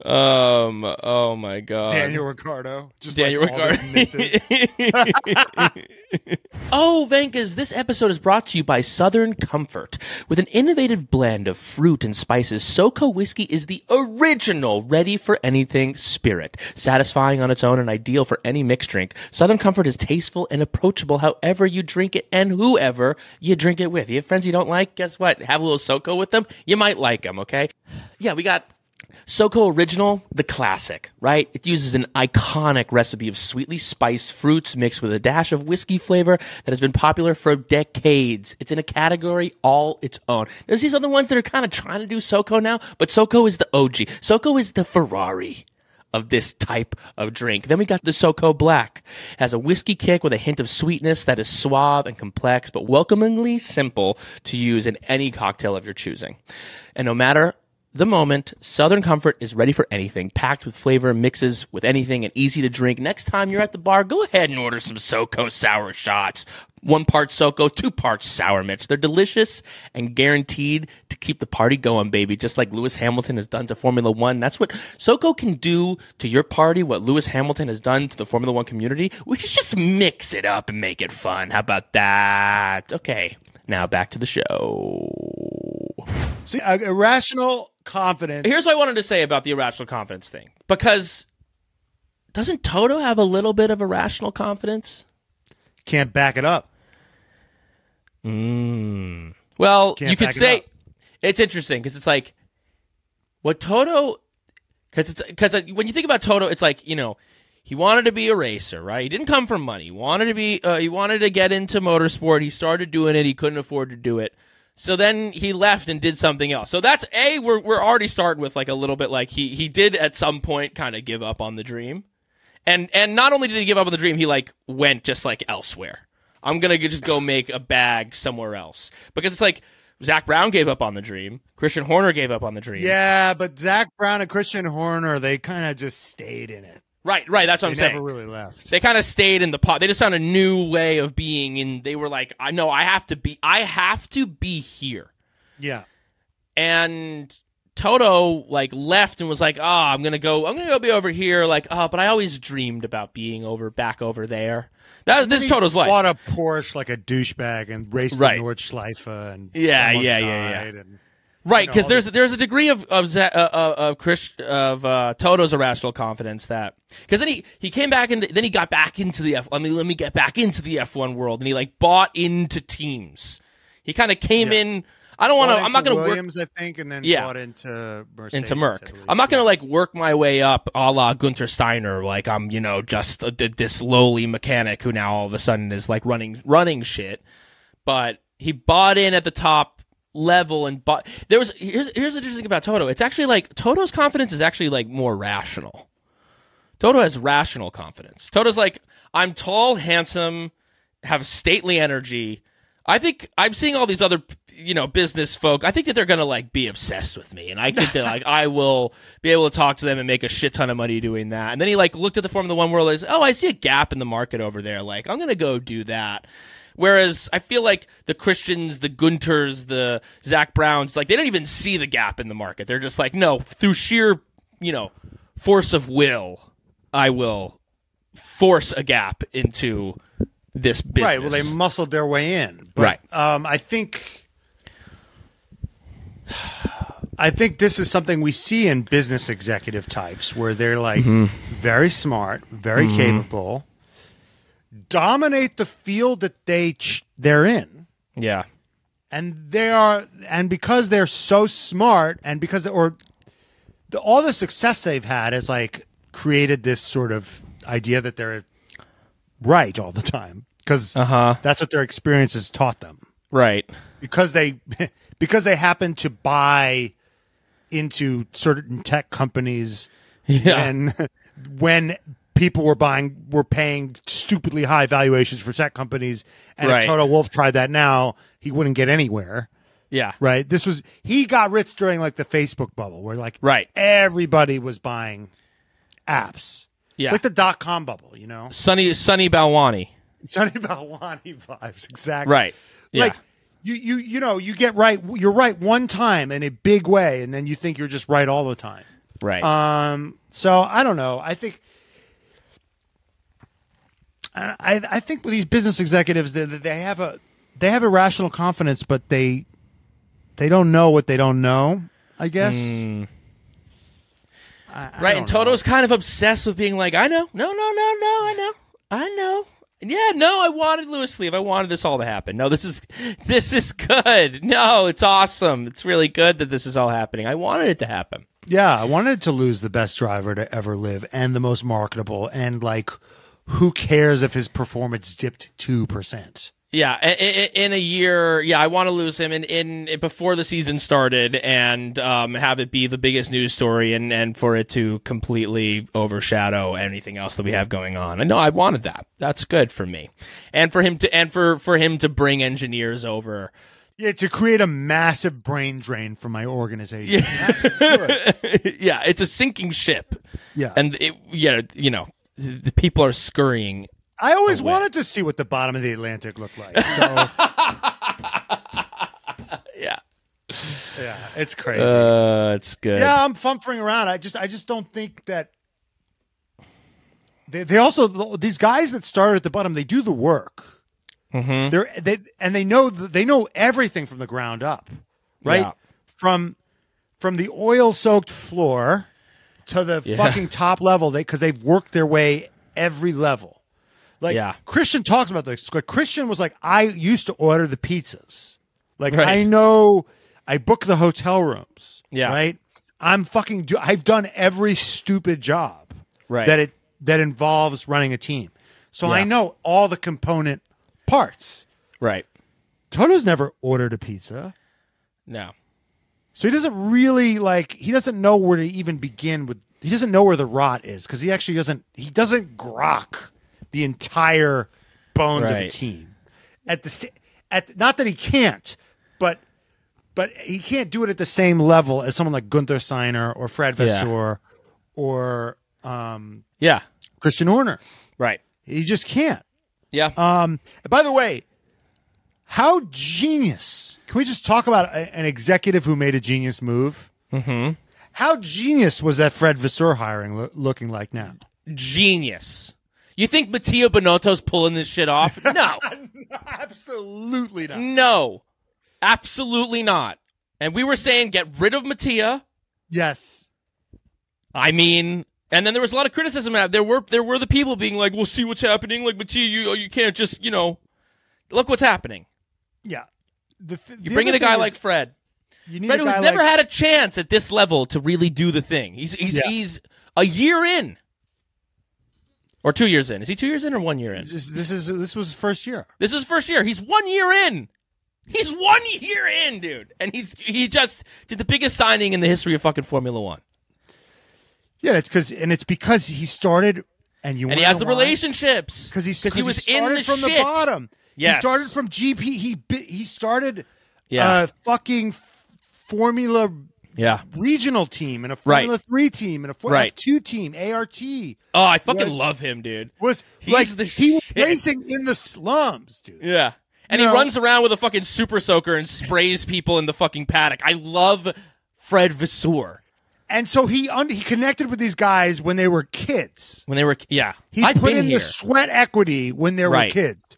Oh my God. Daniel Ricciardo. Just Daniel like all Ricciardo. his misses. Oh, Venkas, this episode is brought to you by Southern Comfort. With an innovative blend of fruit and spices, SoCo whiskey is the original ready-for-anything spirit. Satisfying on its own and ideal for any mixed drink, Southern Comfort is tasteful and approachable however you drink it and whoever you drink it with. You have friends you don't like? Guess what? Have a little SoCo with them? You might like them, okay? Yeah, we got SoCo Original, the classic, right? It uses an iconic recipe of sweetly spiced fruits mixed with a dash of whiskey flavor that has been popular for decades. It's in a category all its own. There's these other ones that are kind of trying to do SoCo now, but SoCo is the OG. SoCo is the Ferrari of this type of drink. Then we got the SoCo Black. It has a whiskey kick with a hint of sweetness that is suave and complex, but welcomingly simple to use in any cocktail of your choosing. And no matter the moment, Southern Comfort is ready for anything, packed with flavor, mixes with anything, and easy to drink. Next time you're at the bar, go ahead and order some SoCo Sour shots. 1 part SoCo, 2 parts Sour Mitch. They're delicious and guaranteed to keep the party going, baby, just like Lewis Hamilton has done to Formula One. That's what SoCo can do to your party, what Lewis Hamilton has done to the Formula One community. We can just mix it up and make it fun. How about that? Okay, now back to the show. See, irrational confidence. Here's what I wanted to say about the irrational confidence thing. Because doesn't Toto have a little bit of irrational confidence? Can't back it up. Well, Can't you could back it say up. it's interesting because it's like what Toto, because when you think about Toto, it's like, you know, he wanted to be a racer, right? He didn't come from money. He wanted to get into motorsport. He started doing it. He couldn't afford to do it. So then he left and did something else. So that's we're already starting with like a little bit like he did at some point kind of give up on the dream. And not only did he give up on the dream, he like went just like elsewhere. I'm going to just go make a bag somewhere else. Because it's like Zach Brown gave up on the dream. Christian Horner gave up on the dream. Yeah, but Zach Brown and Christian Horner, they kind of just stayed in it. Right. That's what I'm saying. They never really left. They kind of stayed in the pot. They just found a new way of being, and they were like, I know I have to be here. Yeah. And Toto like left and was like, I'm gonna go be over here. Like, but I always dreamed about being back over there. This is Toto's life. Bought a Porsche like a doughbag and raced the Nordschleife and and, right, because there's a degree of Toto's irrational confidence that because then he came back and then he got back into the let me get back into the F1 world, and he like bought into teams. He kind of came in. I don't want to. I'm not going to Williams, I think, and then bought into Mercedes. Into Merc. I'm not going to like work my way up, a la Gunter Steiner. Like I'm, just this lowly mechanic who now all of a sudden is like running shit. But he bought in at the top level and bought. Here's the interesting thing about Toto. It's actually like Toto's confidence is actually like more rational. Toto has rational confidence. Toto's like, I'm tall, handsome, have stately energy. I think I'm seeing all these other, business folk. I think that they're going to like be obsessed with me. And I think that like I will be able to talk to them and make a shit ton of money doing that. And then he like looked at the Formula One world and said, I see a gap in the market over there. Like I'm going to go do that. Whereas I feel like the Christians, the Gunters, the Zach Browns, like they don't even see the gap in the market. They're just like, no, through sheer, force of will, I will force a gap into this business. Right. Well, they muscled their way in. But, right. I think this is something we see in business executive types where they're like very smart, very capable, dominate the field that they're in. Yeah. And because they're so smart and because all the success they've had has like created this sort of idea that they're right all the time because that's what their experiences taught them. Right. Because they happen to buy into certain tech companies when people were paying stupidly high valuations for tech companies, and if Toto Wolff tried that now, he wouldn't get anywhere. Yeah. Right. He got rich during like the Facebook bubble where like everybody was buying apps. Yeah. It's like the .com bubble, Sunny Balwani. Sunny Balwani vibes, exactly. Right. Yeah. Like you get right. You're right one time in a big way, and then you think you're just right all the time. Right. So I don't know. I think with these business executives, they have a rational confidence, but they don't know what they don't know, I guess. Right, and Toto's kind of obsessed with being like, I know. No, I know. Yeah, no, I wanted Louis leave. I wanted this all to happen. No, this is good. No, it's awesome. It's really good that this is all happening. I wanted it to happen. Yeah, I wanted to lose the best driver to ever live and the most marketable, and like, who cares if his performance dipped 2%? Yeah, in a year, I want to lose him in before the season started and have it be the biggest news story and for it to completely overshadow anything else that we have going on. I know I wanted that. That's good for me, and for him to bring engineers over. Yeah, to create a massive brain drain from my organization. Yeah, That's good. yeah, it's a sinking ship. Yeah, and the people are scurrying. I always wanted to see what the bottom of the Atlantic looked like. So. Yeah, it's crazy. It's good. Yeah, I'm fumfering around. I just don't think that they also, these guys that started at the bottom, they do the work. Mm-hmm. They know everything from the ground up, right? Yeah. From the oil soaked floor to the fucking top level, because they've worked their way every level. Like, Christian talks about this. Like, Christian was like, I used to order the pizzas. Like, right. I know I book the hotel rooms. Yeah. Right. I've done every stupid job. Right. That involves running a team. So I know all the component parts. Right. Toto's never ordered a pizza. No. So he doesn't really he doesn't know where to even begin with. He doesn't know where the rot is because he actually doesn't grok the entire bones of a team. Not that he can't, but he can't do it at the same level as someone like Gunther Steiner or Fred Vasseur or Christian Horner. Right. He just can't. Yeah. By the way, how genius. Can we just talk about an executive who made a genius move? Mm-hmm. How genius was that Fred Vasseur hiring looking like now? Genius. You think Mattia Binotto's pulling this shit off? No. Absolutely not. No. Absolutely not. And we were saying get rid of Mattia. Yes. I mean, and then there was a lot of criticism. There were the people being like, "We'll see what's happening." Like, Mattia, you can't just, look what's happening. Yeah. You bring in a guy like Fred. Fred, who's never had a chance at this level to really do the thing. He's a year in. Or 2 years in. Is he 2 years in or 1 year in? This was his first year. This was his first year. He's 1 year in. He's 1 year in, dude. And he just did the biggest signing in the history of fucking Formula One. Yeah, it's because he started and he has the relationships. Because he was in the from shit. The bottom. Yes. He started from GP. He started fucking Formula regional team and a Formula 3 team and a F2 team, ART. Oh, I fucking love him, dude. He was racing in the slums, dude. Yeah. And he runs around with a fucking super soaker and sprays people in the fucking paddock. I love Fred Vasseur. And so he connected with these guys when they were kids. He put in the sweat equity when they were kids.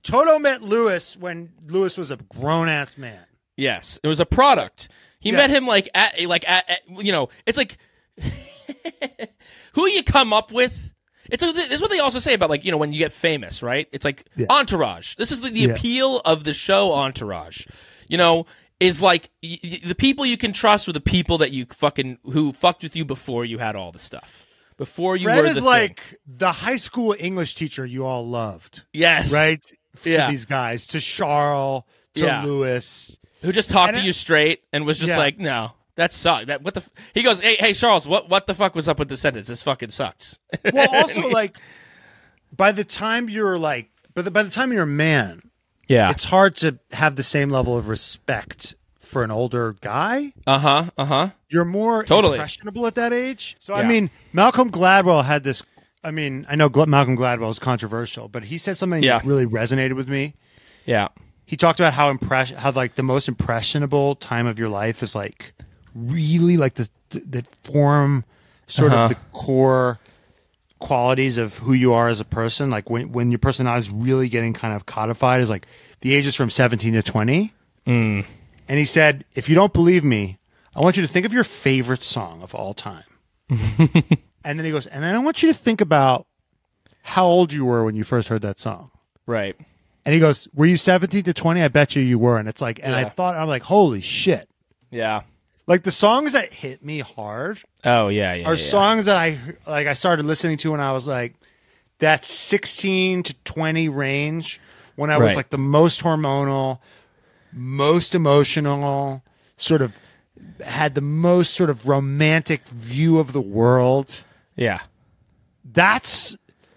Toto met Lewis when Lewis was a grown ass man. Yes, it was a product. He met him it's like who you come up with. This is what they also say about when you get famous, right? It's like Entourage. This is the appeal of the show Entourage. Is like the people you can trust are the people that who fucked with you before you had all the stuff. Before you Fred were is like the high school English teacher you all loved. Yes. Right? To these guys, to Charles, to Lewis. Who just talked to you straight and was just like, no, that sucked. He goes, hey Charles, what the fuck was up with the sentence? This fucking sucks. Well, also by the time you're a man, it's hard to have the same level of respect for an older guy. You're more impressionable at that age. So I mean, Malcolm Gladwell had this. I mean, I know Malcolm Gladwell is controversial, but he said something that really resonated with me. Yeah. He talked about how the most impressionable time of your life is really the form sort of the core qualities of who you are as a person. Like when your personality is really getting kind of codified is the ages from 17 to 20. And he said, if you don't believe me, I want you to think of your favorite song of all time. And then he goes, and then I want you to think about how old you were when you first heard that song. Right. And he goes, were you 17 to 20? I bet you were. And it's and I thought, I'm like, holy shit. Yeah. Like the songs that hit me hard Oh yeah. are songs that I started listening to when I was like that 16 to 20 range, when I was Right. like the most hormonal, most emotional, sort of had the most sort of romantic view of the world. Yeah. That's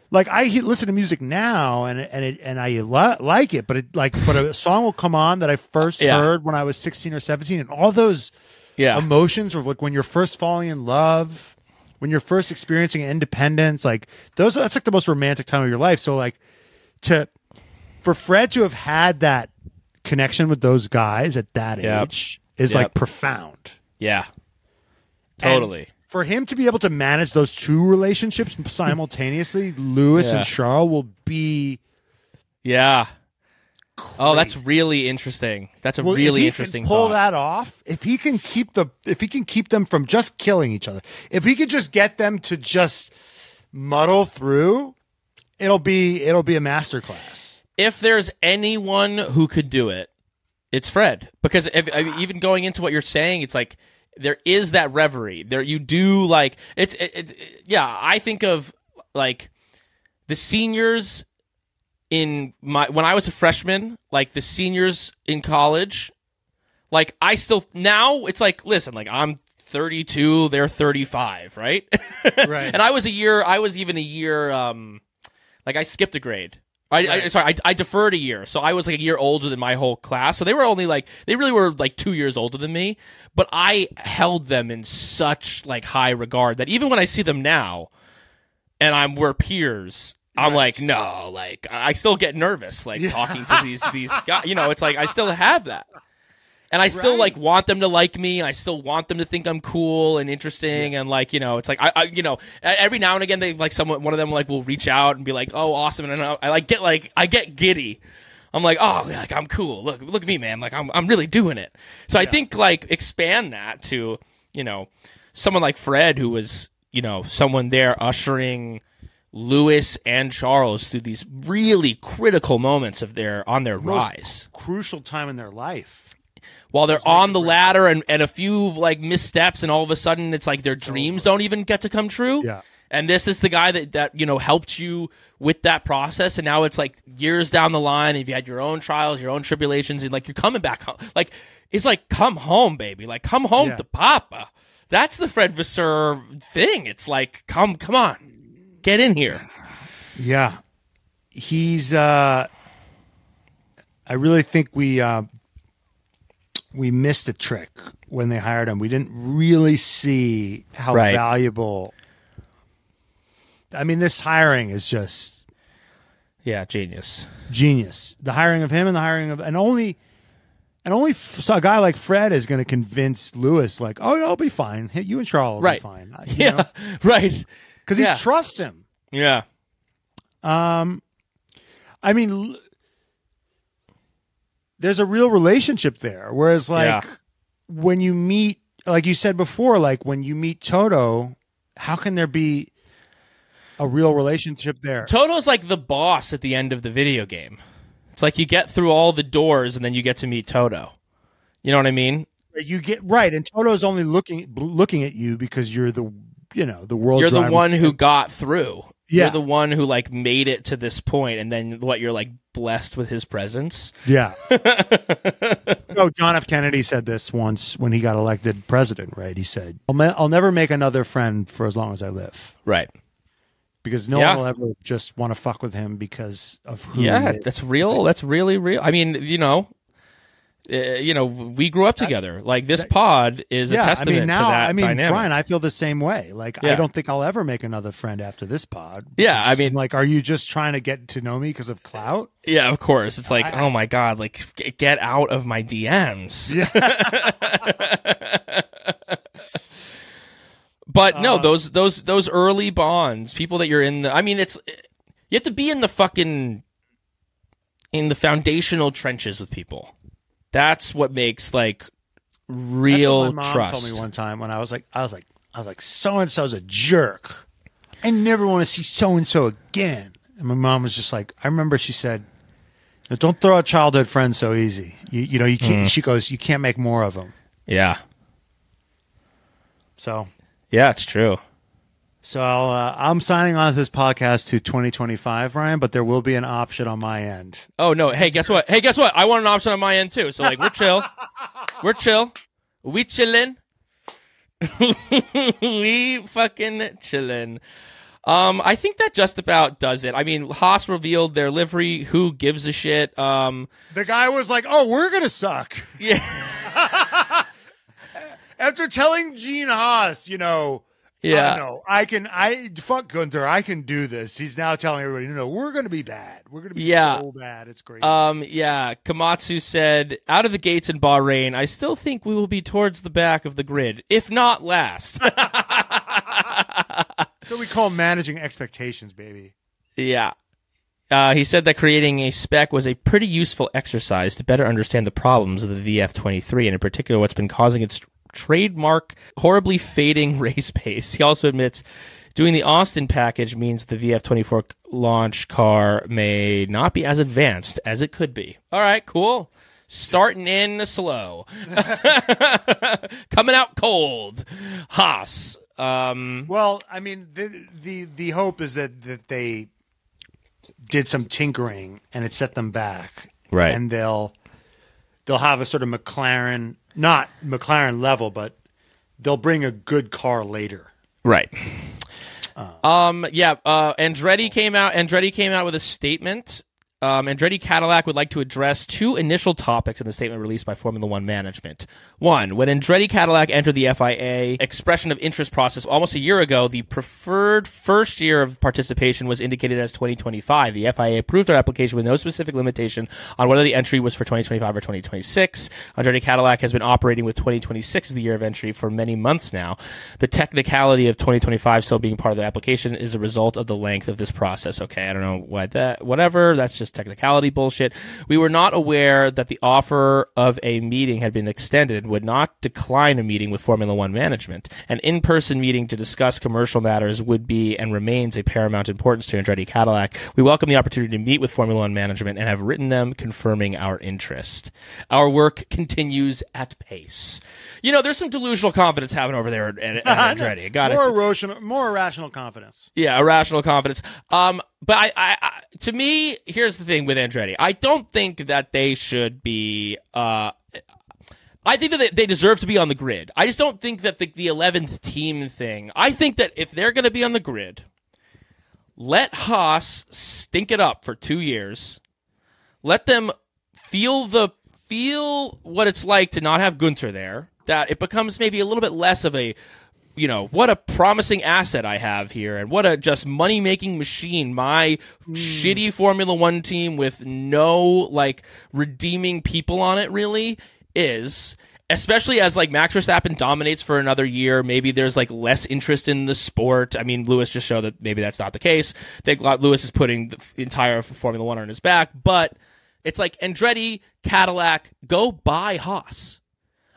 like listen to music now and I like it, but a song will come on that I first heard when I was 16 or 17, and all those emotions of like when you're first falling in love, when you're first experiencing independence, like that's like the most romantic time of your life. So like for Fred to have had that connection with those guys at that age is like profound. Yeah. Totally. And for him to be able to manage those two relationships simultaneously, Lewis and Charles will be crazy. Oh, that's really interesting. That's a really interesting pull thought. that off, if he can keep them from just killing each other, if he could just get them to just muddle through, it'll be a masterclass. If there's anyone who could do it, it's Fred. Because even going into what you're saying, it's like there is that reverie. There you do like it's I think of like the seniors when I was a freshman, like the seniors in college, like I still now it's like, listen, like I'm 32, they're 35, right? Right. And I was even a year like I skipped a grade. I deferred a year, so I was like a year older than my whole class. So they really were like 2 years older than me, but I held them in such like high regard that even when I see them now, and we're peers, I'm like, no, like I still get nervous, like talking to these guys. You know, it's like I still have that, and I still like want them to like me, and I still want them to think I'm cool and interesting, and like it's like I every now and again they like one of them like will reach out and be like, oh, awesome, and I get giddy. I'm like, oh, like I'm cool. Look at me, man. Like I'm really doing it. So I think like expand that to someone like Fred, who was someone there ushering Lewis and Charles through these really critical moments on their rise. Crucial time in their life. While they're on the ladder and a few like missteps, and all of a sudden it's like their dreams don't even get to come true. Yeah. And this is the guy that helped you with that process, and now it's like years down the line, and you've had your own trials, your own tribulations, and like you're coming back home. Like it's like, come home, baby. Like come home to Papa. That's the Fred Vasseur thing. It's like, come on. Get in here. Yeah. He's I really think we missed a trick when they hired him. We didn't really see how valuable. I mean, this hiring is just genius. The hiring of him and the hiring of only a guy like Fred is going to convince Lewis, like, oh, it'll be fine. You and Charles will be fine. You know? Right. Because he trusts him. Yeah. I mean, there's a real relationship there. Whereas, like, when you meet, like you said before, like when you meet Toto, how can there be a real relationship there? Toto's like the boss at the end of the video game. It's like you get through all the doors and then you get to meet Toto. You know what I mean? You get right, and Toto's only looking at you because you're the world. You're the one who got through. Yeah. You're the one who like made it to this point, and then you're like blessed with his presence. Yeah. John F. Kennedy said this once when he got elected president, right? He said, I'll never make another friend for as long as I live. Right. Because no one will ever just want to fuck with him because of who he is. That's real. That's really real. I mean, we grew up together. Like this pod is a testament to that dynamic. Brian, I feel the same way. Like, I don't think I'll ever make another friend after this pod. Yeah, I mean, like, are you just trying to get to know me because of clout? Yeah, of course. It's like, oh my God, like, get out of my DMs. Yeah. But no, those early bonds, people that you're in you have to be in the foundational trenches with people. That's what makes like real That's what my mom trust. told me one time when I was like, so and so's a jerk. I never want to see so and so again. And my mom was just like, I remember she said, "Don't throw out childhood friends so easy. You can't." She goes, "You can't make more of them." Yeah. So Yeah, it's true. So I'm signing on to this podcast to 2025, Ryan, but there will be an option on my end. Oh, no. Hey, guess what? I want an option on my end, too. So, like, we're chill. We're chill. We chillin'. We fucking chillin'. I think that just about does it. I mean, Haas revealed their livery. Who gives a shit? The guy was like, "Oh, we're gonna suck." Yeah. After telling Gene Haas, Yeah. fuck Gunther. I can do this. He's now telling everybody, no, we're going to be bad. We're going to be so bad. It's great. Yeah. Komatsu said, out of the gates in Bahrain, I still think we will be towards the back of the grid, if not last. So we call managing expectations, baby. Yeah. He said that creating a spec was a pretty useful exercise to better understand the problems of the VF23, and in particular what's been causing its trademark horribly fading race pace. He also admits doing the Austin package means the VF24 launch car may not be as advanced as it could be. All right, cool. Starting in slow. Coming out cold. Haas. Well, I mean, the hope is that they did some tinkering and it set them back. Right. And they'll have a sort of McLaren, not McLaren level, but they'll bring a good car later. Right. Andretti came out with a statement. Andretti Cadillac would like to address two initial topics in the statement released by Formula One management. One, when Andretti Cadillac entered the FIA expression of interest process almost a year ago, the preferred first year of participation was indicated as 2025. The FIA approved our application with no specific limitation on whether the entry was for 2025 or 2026. Andretti Cadillac has been operating with 2026 as the year of entry for many months now. The technicality of 2025 still being part of the application is a result of the length of this process. Okay, I don't know why that, whatever, that's just technicality bullshit. We were not aware that the offer of a meeting had been extended and would not decline a meeting with Formula One management. An in-person meeting to discuss commercial matters would be and remains a paramount importance to Andretti Cadillac. We welcome the opportunity to meet with Formula One management and have written them confirming our interest. Our work continues at pace. There's some delusional confidence happening over there at Andretti. More irrational confidence. Yeah, irrational confidence. But I to me, here's the thing with Andretti. I don't think that they should be. I think that they deserve to be on the grid. I just don't think that the 11th team thing. I think that if they're going to be on the grid, let Haas stink it up for 2 years. Let them feel what it's like to not have Gunther there. That it becomes maybe a little bit less of a, what a promising asset I have here, and what a just money-making machine my shitty Formula One team with no, redeeming people on it really is. Especially as, Max Verstappen dominates for another year, maybe there's, less interest in the sport. I mean, Lewis just showed that maybe that's not the case. I think Lewis is putting the entire Formula One on his back, but it's like, Andretti, Cadillac, go buy Haas.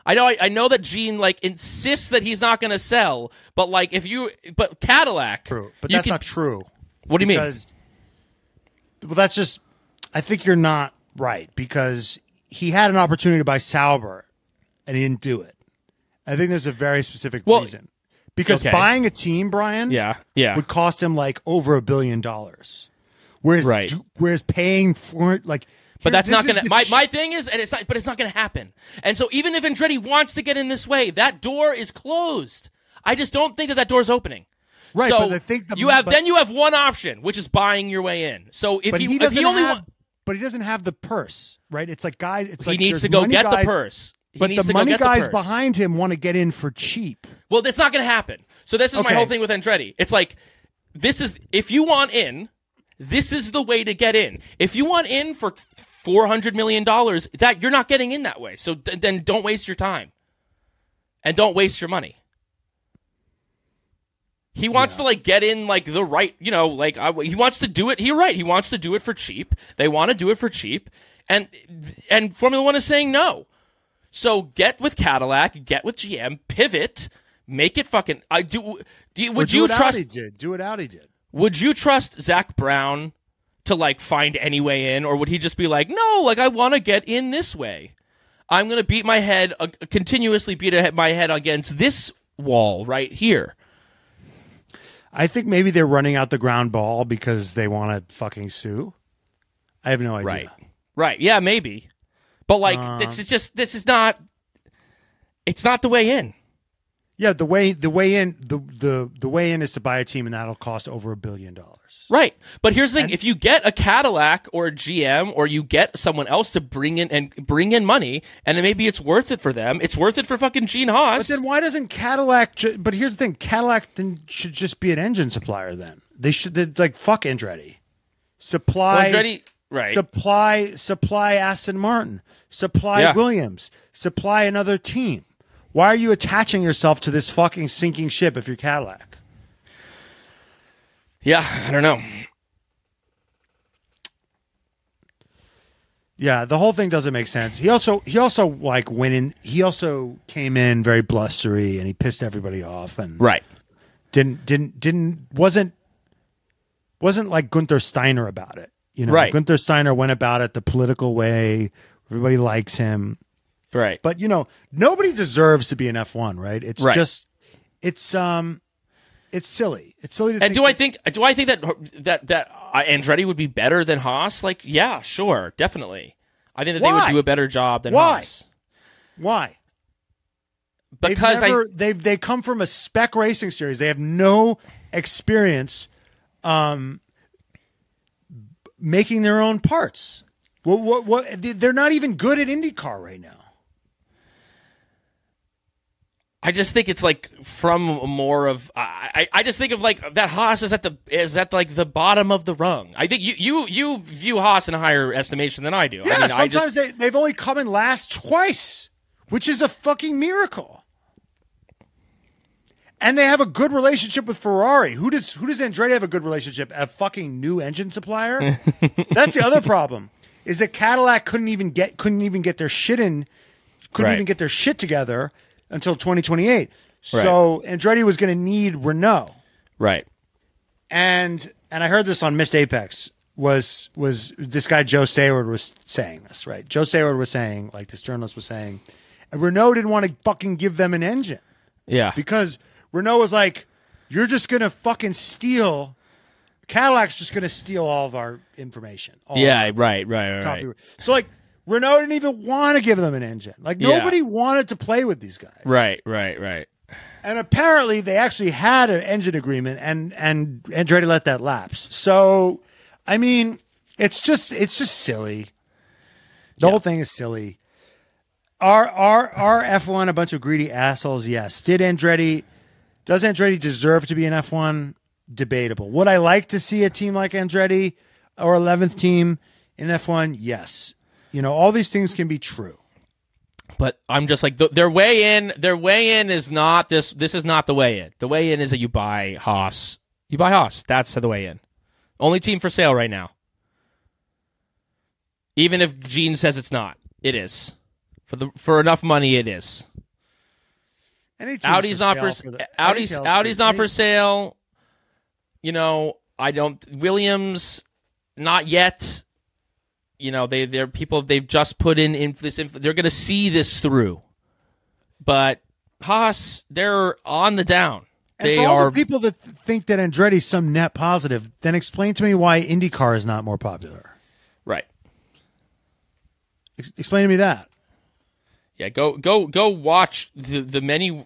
I know that Gene insists that he's not going to sell, but but Cadillac, true, but that's not true. What do you mean? Well, that's just. I think you're not right, because he had an opportunity to buy Sauber, and he didn't do it. I think there's a very specific reason. Because buying a team, Brian, would cost him over $1 billion. Whereas paying for it, but that's not going to. My thing is, and it's not. But it's not going to happen. And so, even if Andretti wants to get in this way, that door is closed. I just don't think that door's opening. Right. So but I think you have one option, which is buying your way in. So if he doesn't have the purse, right? It's like guys. It's he needs to go get the purse. But the money guys behind him want to get in for cheap. Well, that's not going to happen. So this is my whole thing with Andretti. It's if you want in, this is the way to get in. If you want in for $400 million, that you're not getting in that way. So then don't waste your time. And don't waste your money. He wants to get in the right, he wants to do it. You're right. He wants to do it for cheap. They want to do it for cheap. And Formula One is saying no. So get with Cadillac, get with GM, pivot, make it fucking. Would you trust? Do what Audi did. Would you trust Zach Brown to find any way in, or would he just be no, I want to get in this way. I'm going to beat my head, continuously beat my head against this wall right here. I think maybe they're running out the ground ball because they want to fucking sue. I have no idea. Right. Yeah, maybe. But this is not. It's not the way in. Yeah, the way in the way in is to buy a team, and that'll cost over $1 billion. Right. But here's the thing: if you get a Cadillac or a GM, or you get someone else to bring in money, and then maybe it's worth it for them. It's worth it for fucking Gene Haas. But then why doesn't Cadillac? But here's the thing: Cadillac should just be an engine supplier. Then they should fuck Andretti. Supply Andretti, right? Supply Aston Martin. Supply Williams. Supply another team. Why are you attaching yourself to this fucking sinking ship if you're Cadillac? Yeah, I don't know. Yeah, the whole thing doesn't make sense. He also went in. He also came in very blustery and he pissed everybody off and wasn't like Gunther Steiner about it. You know, right. Gunther Steiner went about it the political way. Everybody likes him. Right. But nobody deserves to be an F1, right? It's just it's silly. It's silly to and do I think that Andretti would be better than Haas? Like, yeah, sure, definitely. I think that they would do a better job than Haas. Why? Because they come from a spec racing series. They have no experience making their own parts. What they're not even good at IndyCar right now. I just think it's like from more of I just think of like that Haas is at the bottom of the rung. I think you view Haas in a higher estimation than I do. Yeah, I mean, sometimes they've only come in last twice, which is a fucking miracle. And they have a good relationship with Ferrari. Who does Andretti have a good relationship? A fucking new engine supplier? That's the other problem. Is that Cadillac couldn't even get their shit even get their shit together until 2028. So Andretti was going to need Renault. Right. And I heard this on Missed Apex was this guy Joe Sayward was saying this, right? Joe Sayward was saying, like this journalist was saying, Renault didn't want to fucking give them an engine. Yeah. Because Renault was like, you're just going to fucking steal Cadillac's just going to steal all of our information. Right. So, like, Renault didn't even want to give them an engine. Like, nobody wanted to play with these guys. Right. And apparently, they actually had an engine agreement, and Andretti let that lapse. So, I mean, it's just silly. The whole thing is silly. Are F1 a bunch of greedy assholes? Yes. Does Andretti deserve to be an F1? Debatable. Would I like to see a team like Andretti or 11th team in F1? Yes. All these things can be true. But I'm just like their way in is not this. This is not the way in. The way in is that you buy Haas. You buy Haas. That's the way in. Only team for sale right now. Even if Gene says it's not, it is. For enough money, it is. Audi's not for Audi's not for sale. I don't. Williams, not yet. They're people. They've just put in this. They're going to see this through. But Haas, they're on the down. And for all the people that think that Andretti's some net positive, then explain to me why IndyCar is not more popular. Right. Explain to me that. Yeah. Go watch the many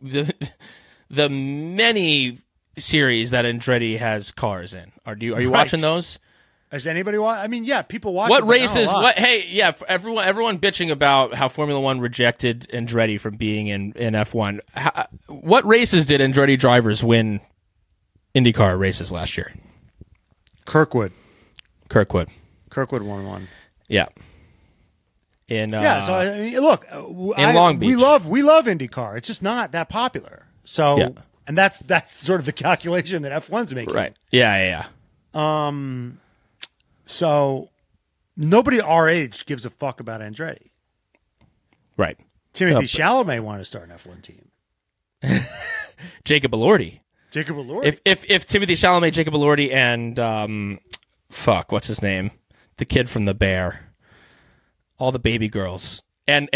series that Andretti has cars in. Are you watching those? Has anybody watched? I mean, yeah, people watch. What races? Everyone bitching about how Formula One rejected Andretti from being in F1. What races did Andretti drivers win IndyCar races last year? Kirkwood won one. Yeah. So I mean, look, in Long Beach, we love IndyCar. It's just not that popular. So, and that's sort of the calculation that F1's making. Right. Yeah. So nobody our age gives a fuck about Andretti. Right. Timothy Chalamet wanted to start an F1 team. Jacob Elordi. If Timothy Chalamet, Jacob Elordi, and what's his name? The kid from The Bear. All the baby girls. And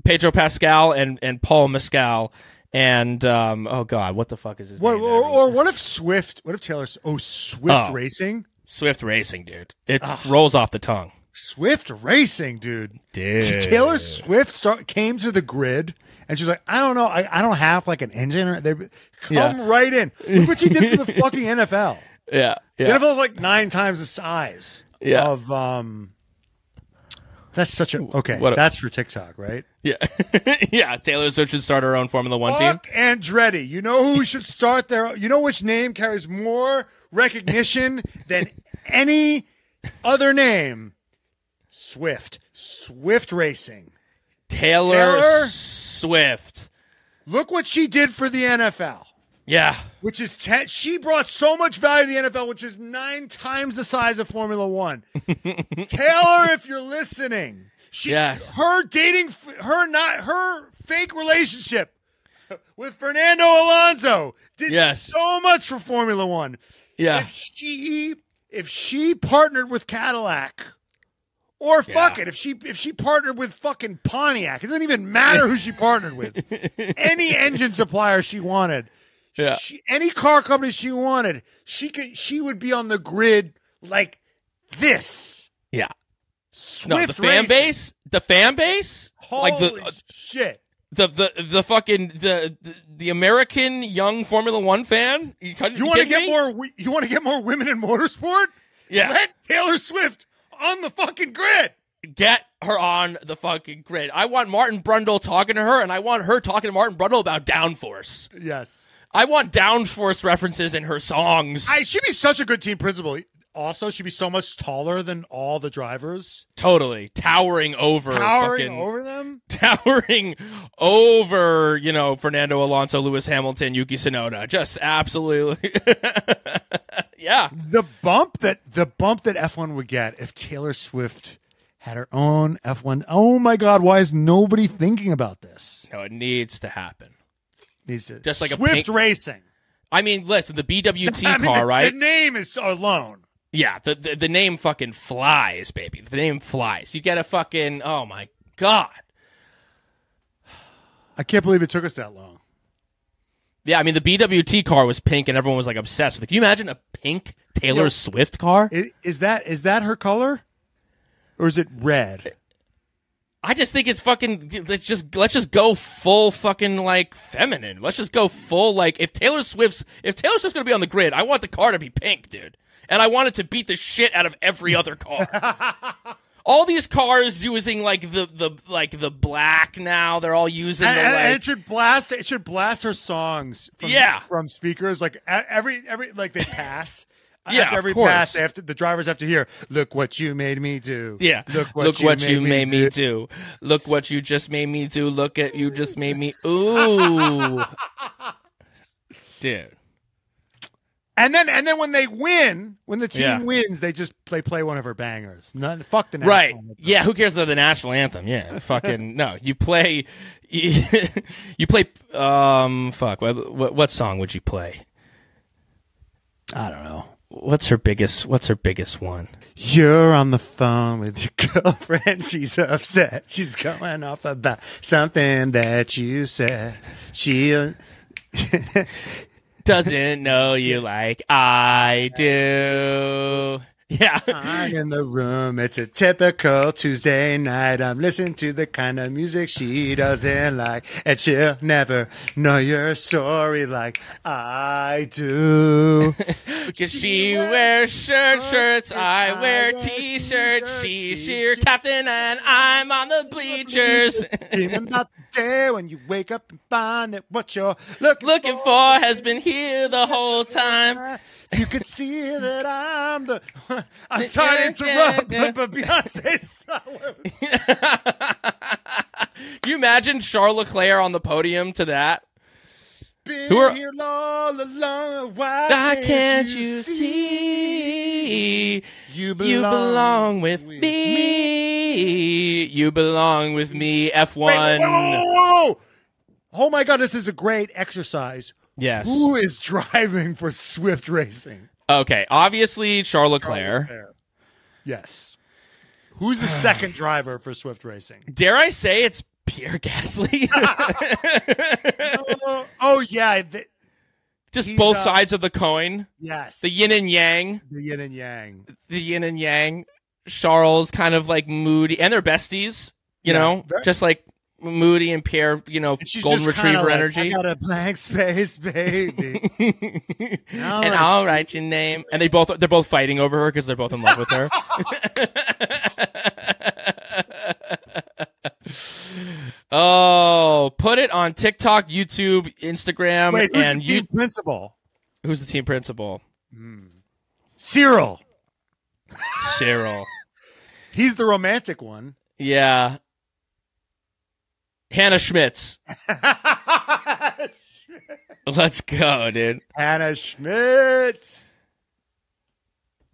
Pedro Pascal and Paul Mescal And oh god, what the fuck is his name? Or what if Swift? What if Taylor? Oh, Swift Racing. Swift Racing, dude. It rolls off the tongue. Swift Racing, dude. Taylor Swift came to the grid, and she's like, I don't know, I don't have like an engine. They come right in. Look what she did for the fucking NFL. Yeah. The NFL is like 9 times the size of That's such a that's for TikTok, right? Yeah. Yeah, Taylor Swift should start her own Formula 1 team. Andretti. You know who should start you know which name carries more recognition than any other name? Swift Racing. Taylor Swift. Look what she did for the NFL. Yeah. Which is she brought so much value to the NFL, which is 9 times the size of Formula 1. Taylor, if you're listening, her fake relationship with Fernando Alonso did so much for Formula 1. Yeah. If she partnered with Cadillac, or fuck it, if she partnered with fucking Pontiac, it doesn't even matter who she partnered with. Any engine supplier she wanted. Yeah. Any car company she wanted, she would be on the grid like this. Yeah. Swift the fan base, Holy like the shit. The fucking the American young Formula 1 fan. You want to get more women in motorsport? Yeah. Let Taylor Swift on the fucking grid. Get her on the fucking grid. I want Martin Brundle talking to her, and I want her talking to Martin Brundle about downforce. Yes. I want downforce references in her songs. She'd be such a good team principal. Also, she'd be so much taller than all the drivers. Totally. Towering over them? Towering over, Fernando Alonso, Lewis Hamilton, Yuki Tsunoda. Just absolutely. Yeah. The bump that F1 would get if Taylor Swift had her own F1. Oh my God, why is nobody thinking about this? No, it needs to happen. Just like Swift Racing. I mean, listen, the BWT car, right? The name is alone. Yeah, the name fucking flies, baby. The name flies. You get a fucking, oh my God. I can't believe it took us that long. Yeah, I mean, the BWT car was pink and everyone was like obsessed with it. Can you imagine a pink Taylor Swift car? Is that her color? Or is it red? I just think it's fucking. Let's just go full fucking like feminine. Let's just go full like if Taylor Swift's gonna be on the grid, I want the car to be pink, dude, and I want it to beat the shit out of every other car. All these cars using like the black now. They're all using and it should blast. It should blast her songs. From speakers like every like they pass. Yeah, after every pass, the drivers have to hear, "Look what you made me do." Yeah, look what you made me do. Look what you just made me do. Look at you just made me. Ooh, dude. And then when they win, when the team wins, they play one of her bangers. Fuck the national anthem. Yeah, who cares about the national anthem? Yeah, fucking no. You play. Fuck. What song would you play? I don't know. What's her biggest one? You're on the phone with your girlfriend. She's upset. She's going off about something that you said. She doesn't know you like I do. Yeah. I'm in the room. It's a typical Tuesday night. I'm listening to the kind of music she doesn't like. And she'll never know your story like I do. Because she wears shirts, I wear t-shirts. She's cheer captain and I'm on the bleachers. Dreaming about the day when you wake up and find that what you're looking for has been here the whole time. You could see that I'm sorry to interrupt, but Beyonce's. Can you imagine Charles Leclerc on the podium to that? Been here all along. Why can't you see? You belong with me. You belong with me. F1. Whoa. Oh my God, this is a great exercise. Yes. Who is driving for Swift Racing? Okay, obviously Charles Leclerc. Yes. Who's the second driver for Swift Racing? Dare I say it's Pierre Gasly. Oh yeah, Just he's, both sides of the coin. yes, The yin and yang. the yin and yang. The yin and yang. Charles kind of like moody, and they're besties. You Yeah, know, very- just like Moody and Pierre. You know, And she's golden just kinda retriever like, energy. I got a blank space, baby. And I'll write your name. And they're both fighting over her because they're both in love with her. Oh, put it on TikTok, YouTube, Instagram, Wait, who's and the team principal? Who's the team principal? Cyril. Cheryl. He's the romantic one. Yeah. Hannah Schmitz. Let's go, dude. Hannah Schmitz.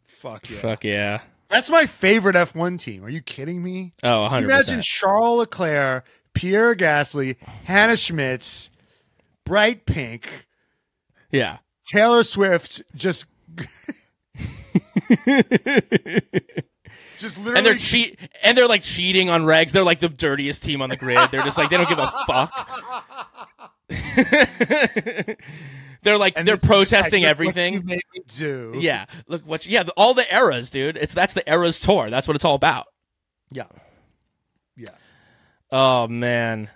Fuck yeah. Fuck yeah. That's my favorite F1 team. Are you kidding me? Oh, 100%. Can you imagine Charles Leclerc, Pierre Gasly, Hannah Schmitz, Bright Pink, Yeah. Taylor Swift, just literally. And they're like cheating on regs. They're like the dirtiest team on the grid. They're just like they don't give a fuck. They're like and they're just protesting like, "Look everything. what you made me do. Yeah, look what. All the eras, dude. That's the eras tour. That's what it's all about. Yeah. Yeah. Oh man,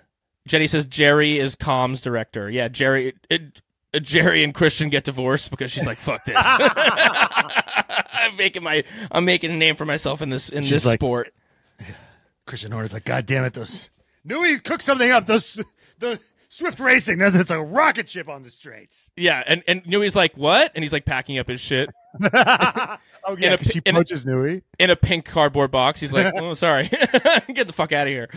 Jenny says Jerry is comms director. Yeah, Jerry and Christian get divorced because she's like, fuck this. I'm making a name for myself in this like, sport. Christian Horner's like, God damn it, knew he cooked something up. The Swift Racing, there's a rocket ship on the straights. Yeah, and Newey's like, what? And he's like packing up his shit. Oh yeah, because she poaches Newey in a pink cardboard box. He's like, oh, sorry, get the fuck out of here.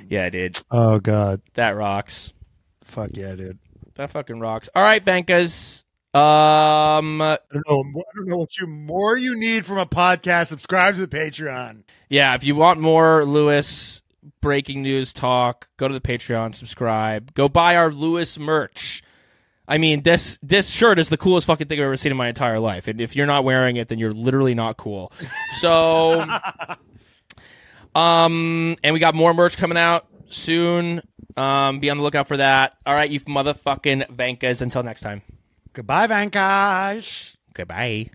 Yeah, dude. Oh god, that rocks. Fuck yeah, dude. That fucking rocks. All right, Venkas. I don't know what more you need from a podcast. Subscribe to the Patreon. Yeah, if you want more Lewis breaking news talk, go to the Patreon, subscribe. Go buy our Lewis merch. I mean, this shirt is the coolest fucking thing I've ever seen in my entire life. And if you're not wearing it, then you're literally not cool. So, and we got more merch coming out soon. Be on the lookout for that. All right, you motherfucking Vankas. Until next time. Goodbye, Vankash. Goodbye.